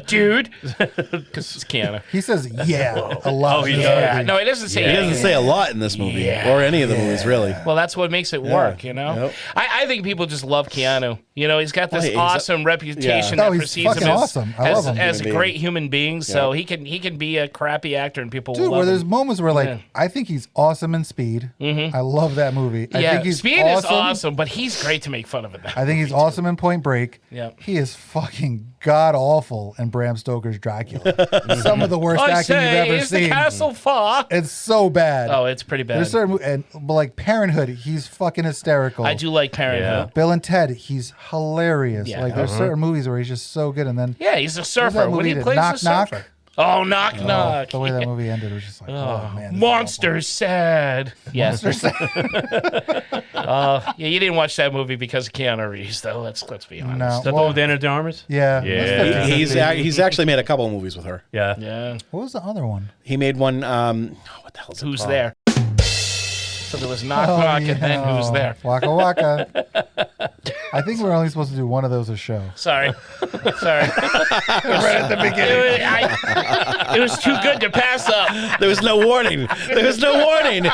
Dude. Because it's Keanu. He says a lot. Oh, he in this does. movie. No, he doesn't say He doesn't say a lot in this movie, or any of the movies, really. Well, that's what makes it work, Yep. I think people just love Keanu. He's got this Well, he's awesome reputation Yeah. that Oh, he's precedes fucking him awesome. I love him. as a Human great being. human being. So he can be a crappy actor and people Dude, will where love there's him. moments where I think he's awesome in Speed. I love that movie. I think he's Speed awesome. is awesome, but he's great to make fun of it. I think he's awesome in Point Break. Yep. He is fucking god awful in Bram Stoker's Dracula. Some of the worst I acting you've say, ever is the seen. castle far? It's so bad. Oh, it's pretty bad. There's certain but like Parenthood, he's fucking hysterical. I do like Parenthood. Bill and Ted, he's hilarious. Yeah. Like there's certain movies where he's just so good, and then Yeah, he's a what was surfer. that When movie he that plays Knock a Knock? surfer. Oh, Knock Knock. The way that movie ended was just like, oh, man. this is Monster sad. Yeah. awful. Monster Yeah, you didn't watch that movie because of Keanu Reeves, though. Let's be honest. No. Is that the Well, one with Anna de Armas? Yeah. Yeah. He's actually made a couple of movies with her. Yeah. Yeah. What was the other one? He made one. What the hell is it Who's called? there? So there was Knock Knock and then Who's There? Waka Waka. I think we're only supposed to do one of those a show. Sorry. Right at the beginning. It was too good to pass up. There was no warning. There was no warning.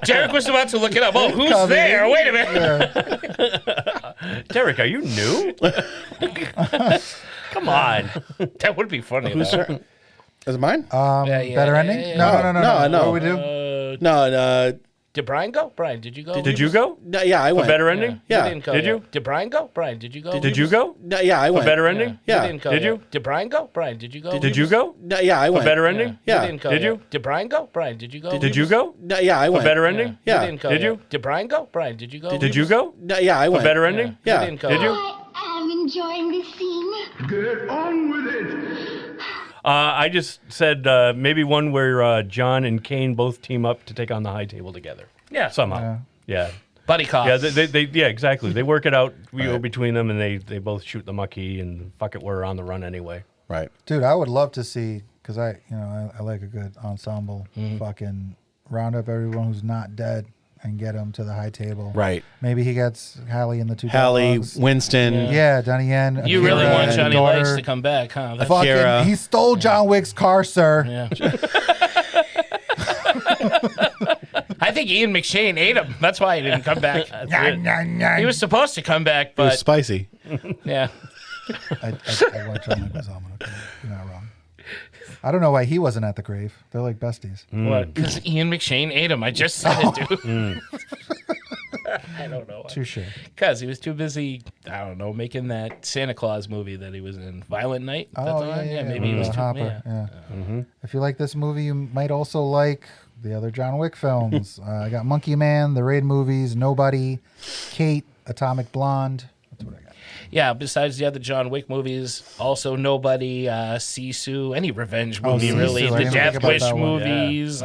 Derek was about to look it up. Oh, who's there? Wait a minute. Derek, are you new? Come on. That would be funny. Who's though. there? Is it mine? Better ending? yeah. No. What do we do? No. Did Brian go? Brian, did you go? Did you go? No, yeah, I For went. better ending? Yeah. You didn't go. Did yet. you? Did Brian go? Brian, did you go? Did you go? No, yeah, I For went. better ending? Yeah. You didn't go. Did yet. you? Did Brian go? Brian, did you go? Did you go? No, yeah, I For went. better ending? Yeah. You didn't go. Did yet. you? Did Brian go? Brian, did you go? Did you go? No, yeah, I For went. better ending? Yeah. You didn't go. Did yet. you? Did Brian go? Brian, did you go? Did you go? No, yeah, I For went. better ending? Yeah. You didn't go. Did you? I'm enjoying this scene. Get on with it. I just said maybe one where John and Kane both team up to take on the High Table together. Yeah. Somehow. Yeah. Buddy cop. Yeah, yeah, exactly. They work it out between them, and they both shoot the mucky, and fuck it, we're on the run anyway. Right. Dude, I would love to see, because I like a good ensemble, fucking round up everyone who's not dead and get them to the High Table. Right. Maybe he gets Hallie and the two Hallie, dogs. Winston. Yeah, Donnie Yen. You Akira, really want and Johnny daughter. Lights to come back, huh? That's- Fucking, Akira. he stole John Wick's car, sir. Yeah. I think Ian McShane ate him. That's why he didn't come back. He was supposed to come back, It was but spicy. yeah. I want John Wick's almanac. You're not wrong. I don't know why he wasn't at the grave. They're like besties. What? Because Ian McShane ate him. I just said it, dude. I don't know. Touche. Because he was too busy, I don't know, making that Santa Claus movie that he was in. Violent Night? Oh, That's yeah, maybe he was too... Hopper. Yeah. Yeah. If you like this movie, you might also like the other John Wick films. I got Monkey Man, the Raid movies, Nobody, Kate, Atomic Blonde. That's what I got. Yeah, besides the other John Wick movies, also Nobody, Sisu, any revenge movie, Sisu, really. I The didn't think Death about Wish that one. movies,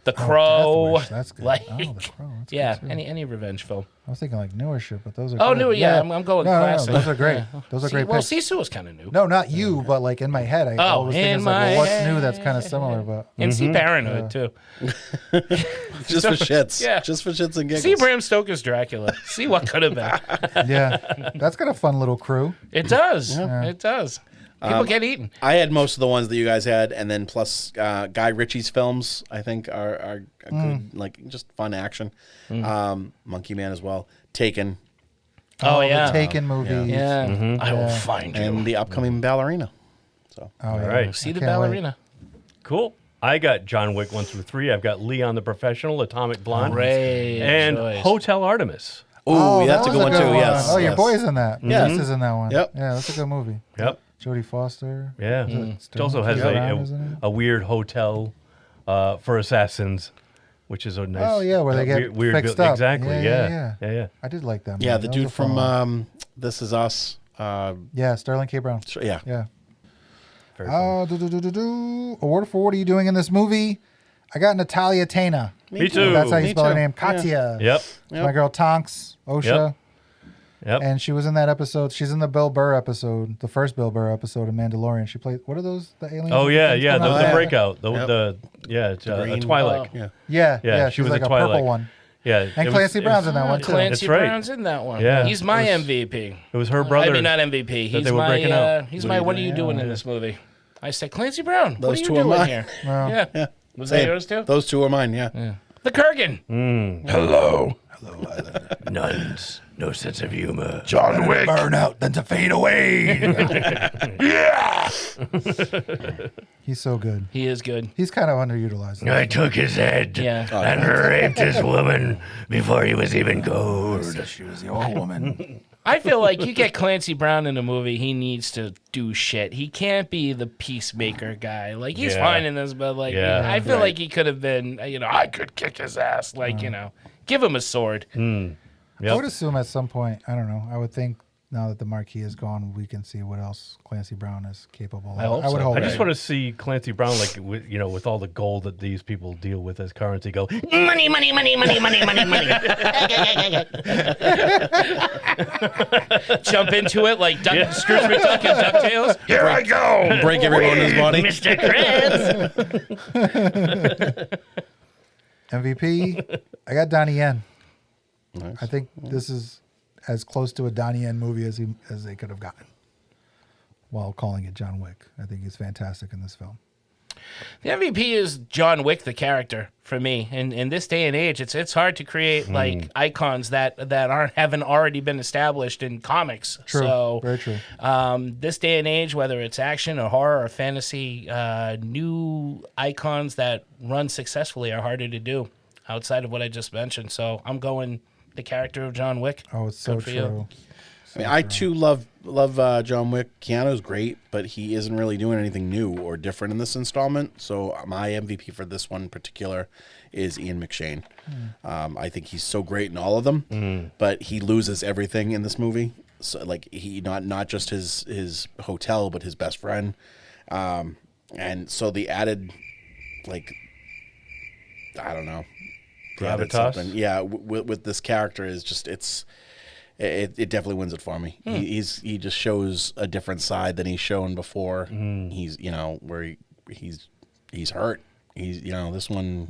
The Crow. Death Wish, that's good. Like, The Crow. That's yeah, good too. any revenge film. I was thinking like newer shit, but those are Oh, cool. newer, yeah, I'm going classic. those are great. Yeah. Those are great Well, picks. Sisu was kind of new. No, not you, but like in my head, I always think in it's like, well, my what's new that's kind of similar, but And see Parenthood, too. Just for shits. Yeah. Just for shits and giggles. See Bram Stoker's Dracula. See what could have been. yeah, that's got a fun little crew. It does. It does. People get eaten. I had most of the ones that you guys had, and then plus Guy Ritchie's films, I think, are good, like just fun action. Monkey Man as well. Taken. Oh, yeah. The Taken movies. Yeah. I will find you. And the upcoming Ballerina. So. Oh, yeah. right. See the I can't wait. ballerina. Cool. I got John Wick 1 through 3. I've got Leon the Professional, Atomic Blonde, Great and choice. Hotel Artemis. Oh, that's a that good was one too. Yes. Oh, your yes. boy's in that. Yeah. This is in that one. Yep. Yeah, that's a good movie. Yep. Jodie Foster. Yeah. Is It also has Stone? a weird hotel for assassins, which is a nice. Oh yeah, where they get weird fixed up. Exactly. Yeah. Yeah. I did like that. Movie. Yeah, the That was a dude fun from one. This Is Us. Yeah, Sterling K. Brown. Yeah. Yeah. Very fun. Award for what are you doing in this movie? I got Natalia Tena. Me too. That's how you Me spell her too. name. Katya. Yep. My girl Tonks, OSHA. Yep. And she was in that episode. She's in the Bill Burr episode, the first Bill Burr episode of Mandalorian. She played, what are those, the aliens? Oh with yeah, things yeah. going on? The breakout. Yep. A green- Twilight. Yeah. Yeah, she she's was like a a Twilight. purple one. Yeah. And Clancy Brown's in that one too. Clancy That's right. Brown's in that one. Yeah. He's my It was- MVP. It was her brother. I mean, not MVP. He's they were breaking out. He's my. What are you doing in this movie? I said, Clancy Brown. What Those are you two are doing mine. here? Well, Yeah. Was that Same. yours too? Those two are mine. Yeah. The Kurgan. Hello. Nuns. No sense of humor. John Wick. burn out, then to fade away. He's so good. He is good. He's kind of underutilized. I took his head Yeah. and raped this woman before he was even cold. She was the old woman. I feel like you get Clancy Brown in a movie, he needs to do shit. He can't be the peacemaker guy. Like, he's Yeah. fine in this, but, like, Yeah. I feel like he could have been, I could kick his ass. Like, give him a sword. I would assume at some point, I don't know, I would think now that the Marquis is gone, we can see what else Clancy Brown is capable of. I hope would so. hope. I just want to see Clancy Brown, like, with all the gold that these people deal with as currency, go, Money, money, money, money, money, money, money. Jump into it like Scrooge McDuck and DuckTales. here I go! Break everyone in his body. Mr. Krabs. MVP, I got Donnie Yen. Nice. I think this is as close to a Donnie Yen movie as they could have gotten, while calling it John Wick. I think he's fantastic in this film. The MVP is John Wick, the character, for me. And in this day and age, it's hard to create like icons that haven't already been established in comics. True, So, very true. This day and age, whether it's action or horror or fantasy, new icons that run successfully are harder to do outside of what I just mentioned. So I'm going the character of John Wick. Oh, it's so Good for you. true. I mean, I too love John Wick. Keanu's great, but he isn't really doing anything new or different in this installment. So my MVP for this one in particular is Ian McShane. I think he's so great in all of them, but he loses everything in this movie. So like he not just his hotel, but his best friend, and so the added, like, I don't know, the added Gravitas? something, yeah, with this character is just It definitely wins it for me. He just shows a different side than he's shown before. He's where he's hurt. He's this one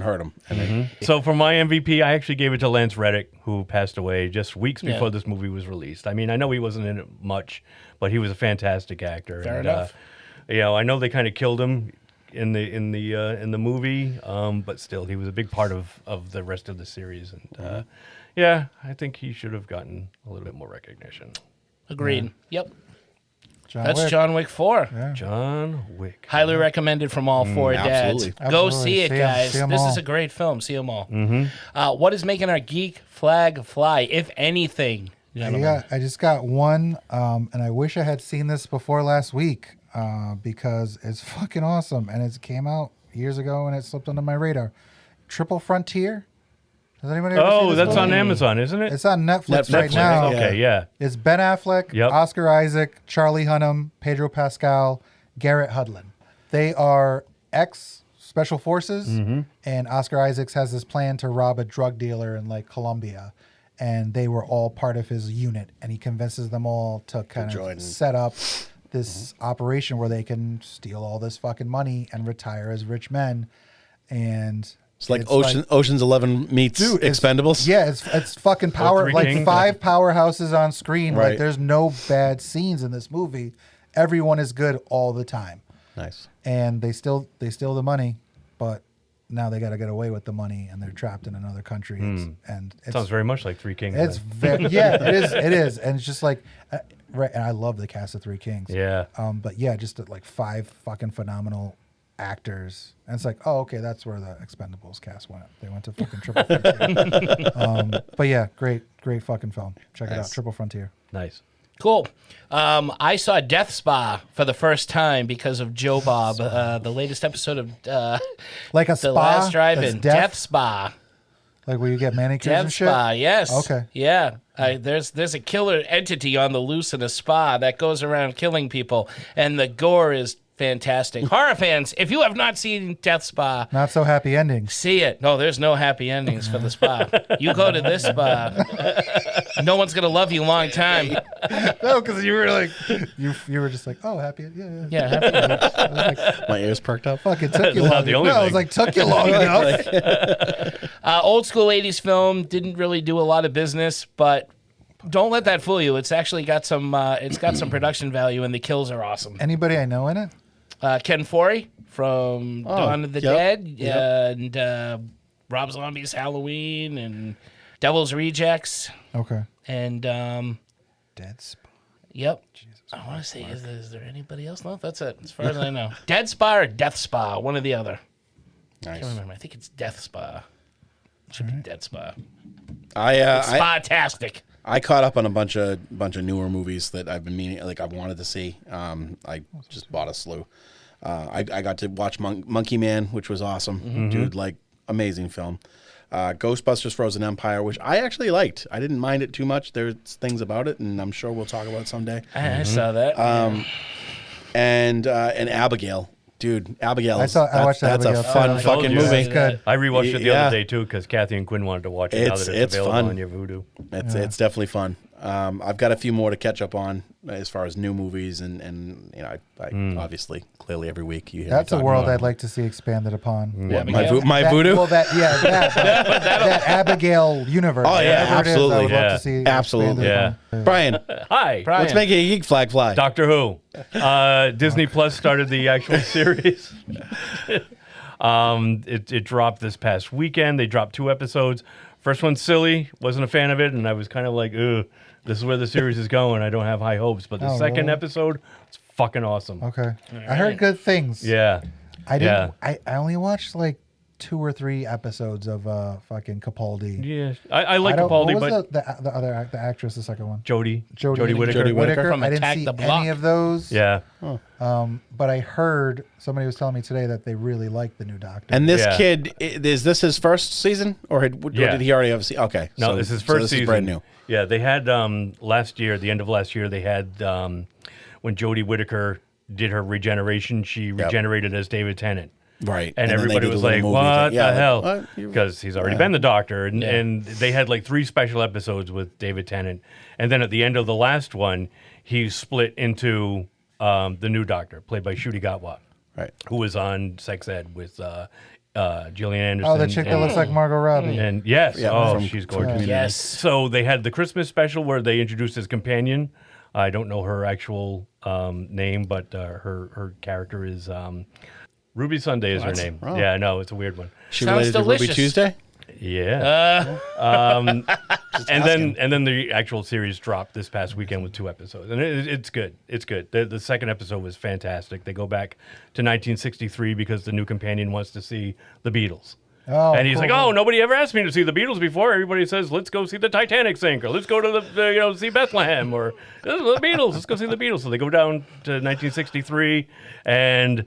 hurt him. And So for my MVP, I actually gave it to Lance Reddick, who passed away just weeks before this movie was released. I mean, I know he wasn't in it much, but he was a fantastic actor. Fair enough. I know they kind of killed him in the movie, but still, he was a big part of the rest of the series. And yeah, I think he should have gotten a little bit more recognition. Agreed. Yep. John Wick. John Wick 4. Yeah. John Wick. Highly recommended from all four dads. absolutely. Go Absolutely. see it, See 'em- guys. see 'em This all. is a great film. See them all. What is making our geek flag fly, if anything? Gentlemen? I just got one, and I wish I had seen this before last week because it's fucking awesome, and it came out years ago and it slipped under my radar. Triple Frontier. Has anybody ever seen Oh, this that's movie? on Amazon, isn't it? It's on Netflix right now. Okay, yeah. It's Ben Affleck, Yep. Oscar Isaac, Charlie Hunnam, Pedro Pascal, Garrett Hudlin. They are ex-special forces, and Oscar Isaacs has this plan to rob a drug dealer in like Colombia, and they were all part of his unit, and he convinces them all to kind join. of set up this operation where they can steal all this fucking money and retire as rich men. And it's like Ocean's 11 meets Expendables. Yeah, it's fucking power. Three Like Kings. 5 powerhouses on screen. Right. Like there's no bad scenes in this movie. Everyone is good all the time, Nice. and they steal the money, but now they got to get away with the money, and they're trapped in another country. And it's, Sounds very much like Three Kings. it's then. yeah, it is, and it's just like right. And I love the cast of Three Kings. Yeah. But yeah, just like 5 fucking phenomenal actors, and it's like, oh, okay, that's where the Expendables cast went. They went to fucking Triple Frontier. But yeah, great fucking film. Check it out, Triple Frontier. Nice. Cool. I saw Death Spa for the first time because of Joe Bob, the latest episode of Like a The spa Last Drive-In. that's Death Spa. Like where you get manicures Death and shit. Spa, yes. Okay. Yeah. There's a killer entity on the loose in a spa that goes around killing people, and the gore is fantastic. Horror fans, if you have not seen Death Spa, Not so happy endings. see it. No, there's no happy endings for the spa. You go to this spa, no one's gonna love you a long time. No, because you were like, you were just like, oh, happy, yeah. Yeah, happy endings. I was like, My ears perked up. fuck, it took you That's not long. the only No, I was thing. like, took you long enough. Old school 80s film didn't really do a lot of business, but don't let that fool you. It's actually got some production value, and the kills are awesome. Anybody I know in it? Ken Foree from Dawn of the yep, Dead, and Rob Zombie's Halloween, and Devil's Rejects, Okay. and Dead Spa. yep. I want to say, is there anybody else? No, that's it. As far as I know, Dead Spa or Death Spa, one or the other. I Nice. can't remember. I think it's Death Spa. It should be Dead Spa. I Spa-tastic. I caught up on a bunch of newer movies that I've been meaning, like I wanted to see. I just bought a slew. I got to watch Monkey Man, which was awesome, dude. Like amazing film. Ghostbusters Frozen Empire, which I actually liked. I didn't mind it too much. There's things about it, and I'm sure we'll talk about it someday. I saw that. And Abigail. Dude, Abigail. I watched that's Abigail. a fun fucking movie. It's good. I rewatched it the other day too because Kathy and Quinn wanted to watch it. Now that it's available fun on your Vudu. It's definitely fun. I've got a few more to catch up on as far as new movies, and you know, I obviously clearly every week you hear That's me a talking world about I'd like to see expanded upon. What, my Voodoo? Well, that Abigail universe. Oh yeah, whatever it is, absolutely. I would love to see Absolutely. expanded upon. Brian, Hi. let's make a geek flag fly. Doctor Who. Disney Plus started the actual series. It dropped this past weekend. They dropped 2 episodes. First one's silly. Wasn't a fan of it, and I was kind of like, ugh, this is where the series is going. I don't have high hopes. But the second episode, it's fucking awesome. Okay. I heard good things. Yeah. I didn't. I only watched like 2 or 3 episodes of fucking Capaldi. Yeah, I like Capaldi, what was but the other the actress, the second one? Jodie Whittaker. Whittaker. From I didn't Attack see the Block. any of those. Yeah. But I heard somebody was telling me today that they really liked the new Doctor. And this kid, is this his first season, or did he already have a season? Okay, No, so, this is so first this season. is brand new. Yeah, they had last year, the end of last year, they had when Jodie Whittaker did her regeneration, she regenerated as David Tennant. Right. And then they everybody did was a little like, movie what thing. Yeah, the like, hell? what? Because he's already been the Doctor. And they had like 3 special episodes with David Tennant. And then at the end of the last one, he split into the new Doctor, played by Ncuti Gatwa, right, who was on Sex Ed with Gillian Anderson. Oh, the chick that looks like Margot Robbie. And yes, she's gorgeous. Community. Yes. So they had the Christmas special where they introduced his companion. I don't know her actual name, but her character is Ruby Sunday is her name. wrong. Yeah, no, it's a weird one. She Sounds related to Ruby delicious. Tuesday? Yeah. And then the actual series dropped this past weekend with 2 episodes, and it's good. It's good. The second episode was fantastic. They go back to 1963 because the new companion wants to see the Beatles. Oh, And he's cool. like, oh, nobody ever asked me to see the Beatles before. Everybody says, let's go see the Titanic sink, or let's go to see Bethlehem, or the Beatles. Let's go see the Beatles. So they go down to 1963, and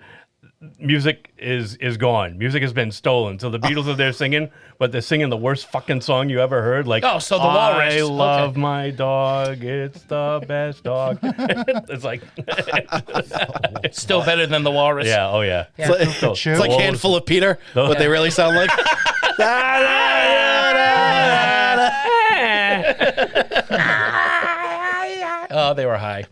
music is gone. Music has been stolen. So the Beatles are there singing, but they're singing the worst fucking song you ever heard. Like, Oh, so the Walrus. I love Okay. my dog. It's the best dog. It's like, It's still better than the Walrus. yeah, oh yeah. It's like, So, it's like Walrus- Handful of Peter, what they really sound like. Oh, they were high.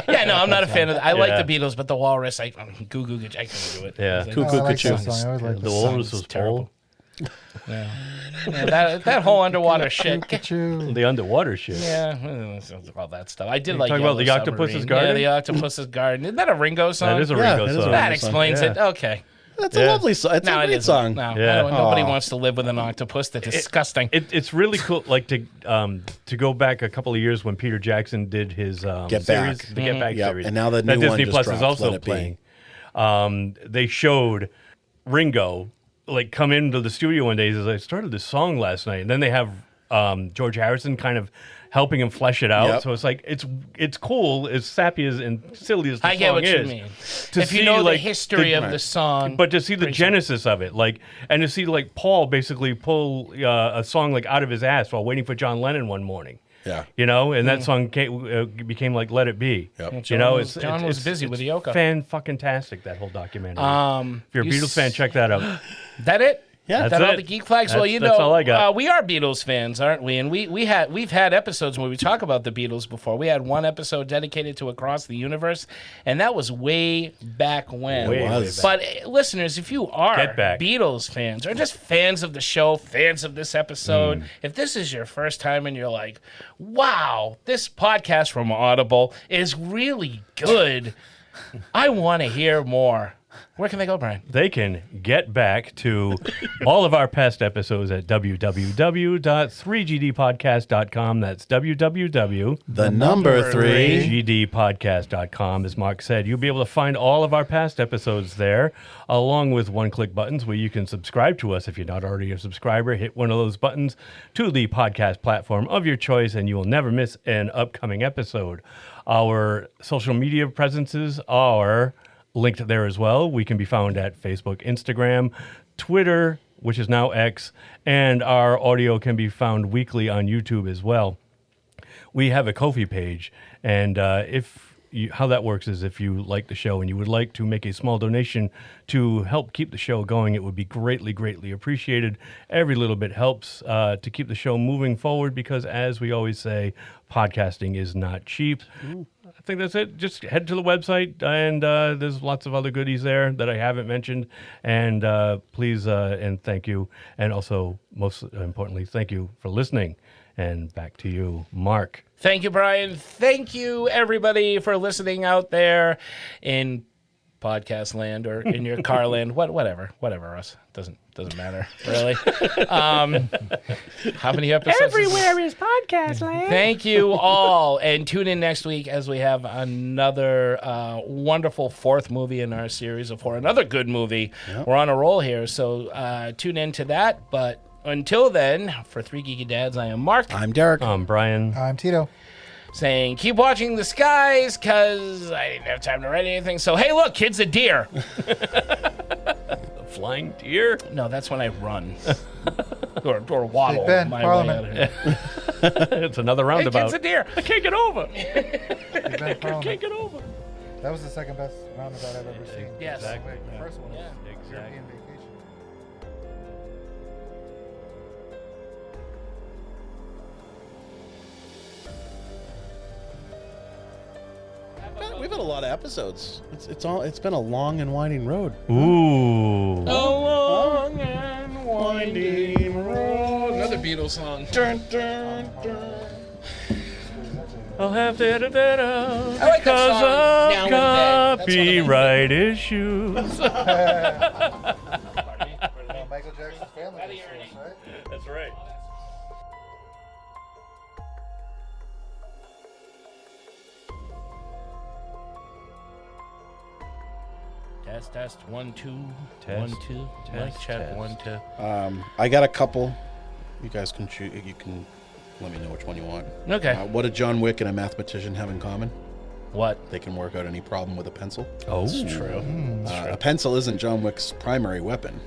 Yeah, no, I'm not a fan of that. I Yeah. like the Beatles, but the Walrus, I couldn't do it. Yeah. Oh, I like that song. I always like The that Walrus song. was Paul. Yeah, that whole underwater shit. Pikachu. The underwater shit. Yeah, all that stuff. I did like talking about the Yellow Octopus's Submarine. Garden? Yeah, the Octopus's Garden. Isn't that a Ringo song? That is a Yeah, Ringo it is a song. That Ringo explains song. it. Okay. That's a lovely song. It's No, a it great isn't. song. No, Yeah. nobody wants to live with an octopus. That's disgusting. It's really cool, like to go back a couple of years when Peter Jackson did his Get series, Back. the Get Back Yep, series, and now the that new one Disney just Plus dropped, is also Let It Be. playing. They showed Ringo like come into the studio one day. He says, "I started this song last night," and then they have George Harrison kind of helping him flesh it out. Yep. So it's like it's cool, as sappy as and silly as the I song get what is. you mean. To If you see, know the like, history of the song, but to see the genesis of it, like, and to see like Paul basically pull a song like out of his ass while waiting for John Lennon one morning. Yeah. You know, and that song became like "Let It Be." Yep. You know, John was busy with the Yoko. Fan-fucking-tastic, that whole documentary. If you're a you Beatles fan, check that out. That it? Yeah, That that's all it. the geek flags? Well, That's all I got. we are Beatles fans, aren't we? And we've had episodes where we talk about the Beatles before. We had one episode dedicated to Across the Universe, and that was way back when. Way was. back. But listeners, if you are Get back. Beatles fans or just fans of the show, fans of this episode, if this is your first time and you're like, wow, this podcast from Audible is really good, I want to hear more. Where can they go, Brian? They can get back to all of our past episodes at www.3gdpodcast.com. That's www. The number 3. gdpodcast.com. As Mark said, you'll be able to find all of our past episodes there, along with one-click buttons where you can subscribe to us. If you're not already a subscriber, hit one of those buttons to the podcast platform of your choice, and you will never miss an upcoming episode. Our social media presences are linked there as well. We can be found at Facebook, Instagram, Twitter, which is now X, and our audio can be found weekly on YouTube as well. We have a Ko-fi page, and how that works is if you like the show and you would like to make a small donation to help keep the show going, it would be greatly, greatly appreciated. Every little bit helps to keep the show moving forward because, as we always say, podcasting is not cheap. I think that's it. Just head to the website, and there's lots of other goodies there that I haven't mentioned. And please, and thank you. And also, most importantly, thank you for listening. And back to you, Mark. Thank you, Brian. Thank you, everybody, for listening out there in podcast land or in your car land. Whatever, us. Doesn't matter, really. How many episodes? Everywhere is podcast land. Thank you all. And tune in next week as we have another wonderful fourth movie in our series of 4. Another good movie. Yep. We're on a roll here, so tune in to that. But until then, for 3 Geeky Dads, I am Mark. I'm Derek. I'm Brian. I'm Tito. Saying, keep watching the skies, because I didn't have time to write anything. So, hey, look, kid's a deer. A flying deer? No, that's when I run. or waddle. Big Ben, my Parliament. way out of here. It's another roundabout. Hey, kid's a deer. I can't get over. Big Ben, I Parliament. can't get over. That was the second best roundabout I've ever seen. Yes. Exactly. The first one was Exactly. European Vacation. We've had a lot of episodes. It's been a long and winding road. Ooh. A long and winding road. Another Beatles song. Dun, dun, dun. I'll have to edit that out I like that because song, Now of and Then. That's one of copyright issues. Michael Jackson's family. Out of your name. Right? That's right. Test 1 2 Test, 1 2. Mic test, check test. 1 2. I got a couple. You guys can choose. You can let me know which one you want. Okay. What do John Wick and a mathematician have in common? What? They can work out any problem with a pencil. Oh, It's true. A pencil isn't John Wick's primary weapon,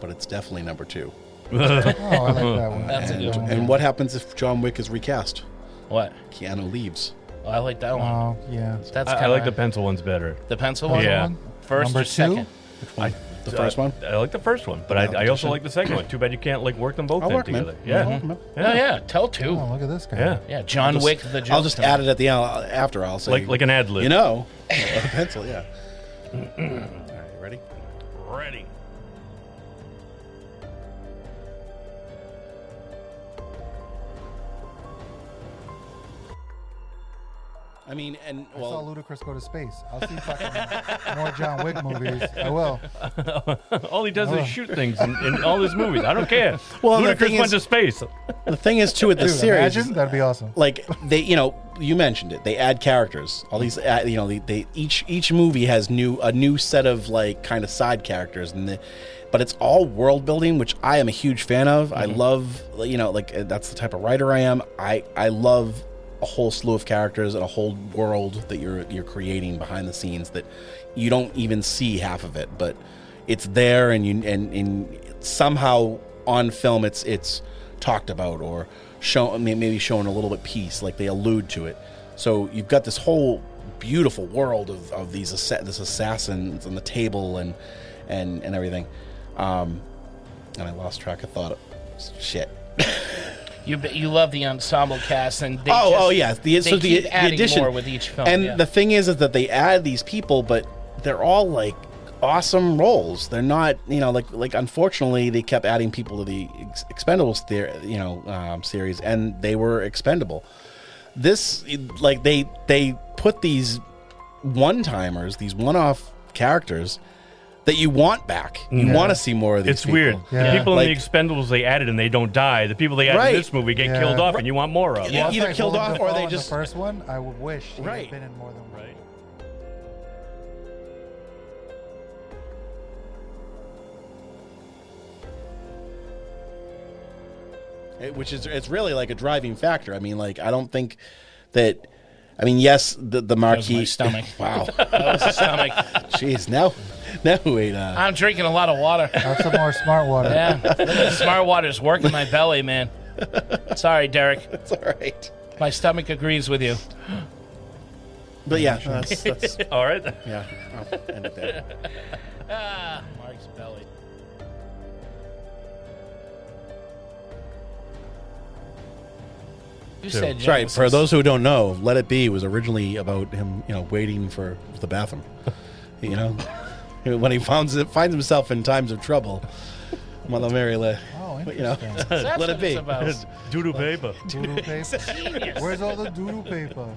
but it's definitely number 2. Oh, I like that one. That's a good one. And what happens if John Wick is recast? What? Keanu leaves. Oh, I like that one. Oh, yeah. That's I kind like the pencil ones better. the pencil one. Yeah. First Number or second? The first one? I like the first one, but I also like the second one. Too bad you can't work them both I'll in work 'em in. together. Yeah. Oh yeah, tell 2. Oh, look at this guy. Yeah. Yeah, John Wick the joke. I'll just add it at the after. I'll say Like an ad lib. You know, a pencil. Yeah. All right, ready? Ready. I mean, and I saw well, Ludacris go to space. I'll see fucking more John Wick movies. I will. All he does is shoot things in all his movies. I don't care. Well, the Ludacris thing went is- to space. the thing is too with the Dude, series. imagine? That'd be awesome. Like you mentioned it. They add characters. All these, they each movie has a new set of like kind of side characters, but it's all world building, which I am a huge fan of. I love, like that's the type of writer I am. I love a whole slew of characters and a whole world that you're creating behind the scenes that you don't even see half of it, but it's there, and somehow on film it's talked about or maybe shown a little bit piece, like they allude to it. So you've got this whole beautiful world of these this assassins on the table and everything. And I lost track of thought. Shit. You love the ensemble cast, and they yeah. they keep adding addition more with each film. And yeah. the thing is that they add these people, but they're all like awesome roles. They're not, like unfortunately they kept adding people to the Expendables series, and they were expendable. This, like they put these one-timers, these one-off characters that you want back. You want to see more of these It's people. weird. Yeah. The people in Like- the Expendables they added and they don't die. The people they added Right. in this movie get Yeah. killed off, and you want more of. Yeah. Well, Either like killed Willem off or Dafoe they in just- the first one. I would wish he Right. had been in more than one. Right. Which is, it's really like a driving factor. I mean, like, I don't think that, I mean, yes, the marquee. my stomach. Wow. That was the stomach. Jeez, now Now wait. I'm drinking a lot of water. That's some more smart water. Yeah, look at the smart water's working my belly, man. Sorry, Derek. It's all right. My stomach agrees with you. But yeah, that's All right. yeah. I'll end it there. Mark's belly. You said That's right. Genesis. For those who don't know, Let It Be was originally about him, waiting for the bathroom. When he finds himself in times of trouble, Mother Mary let interesting. That's let it what be. it's about. Doodoo paper. Doodle paper. Genius. Where's all the doodle paper?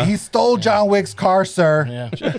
He stole John Wick's car, sir. Yeah.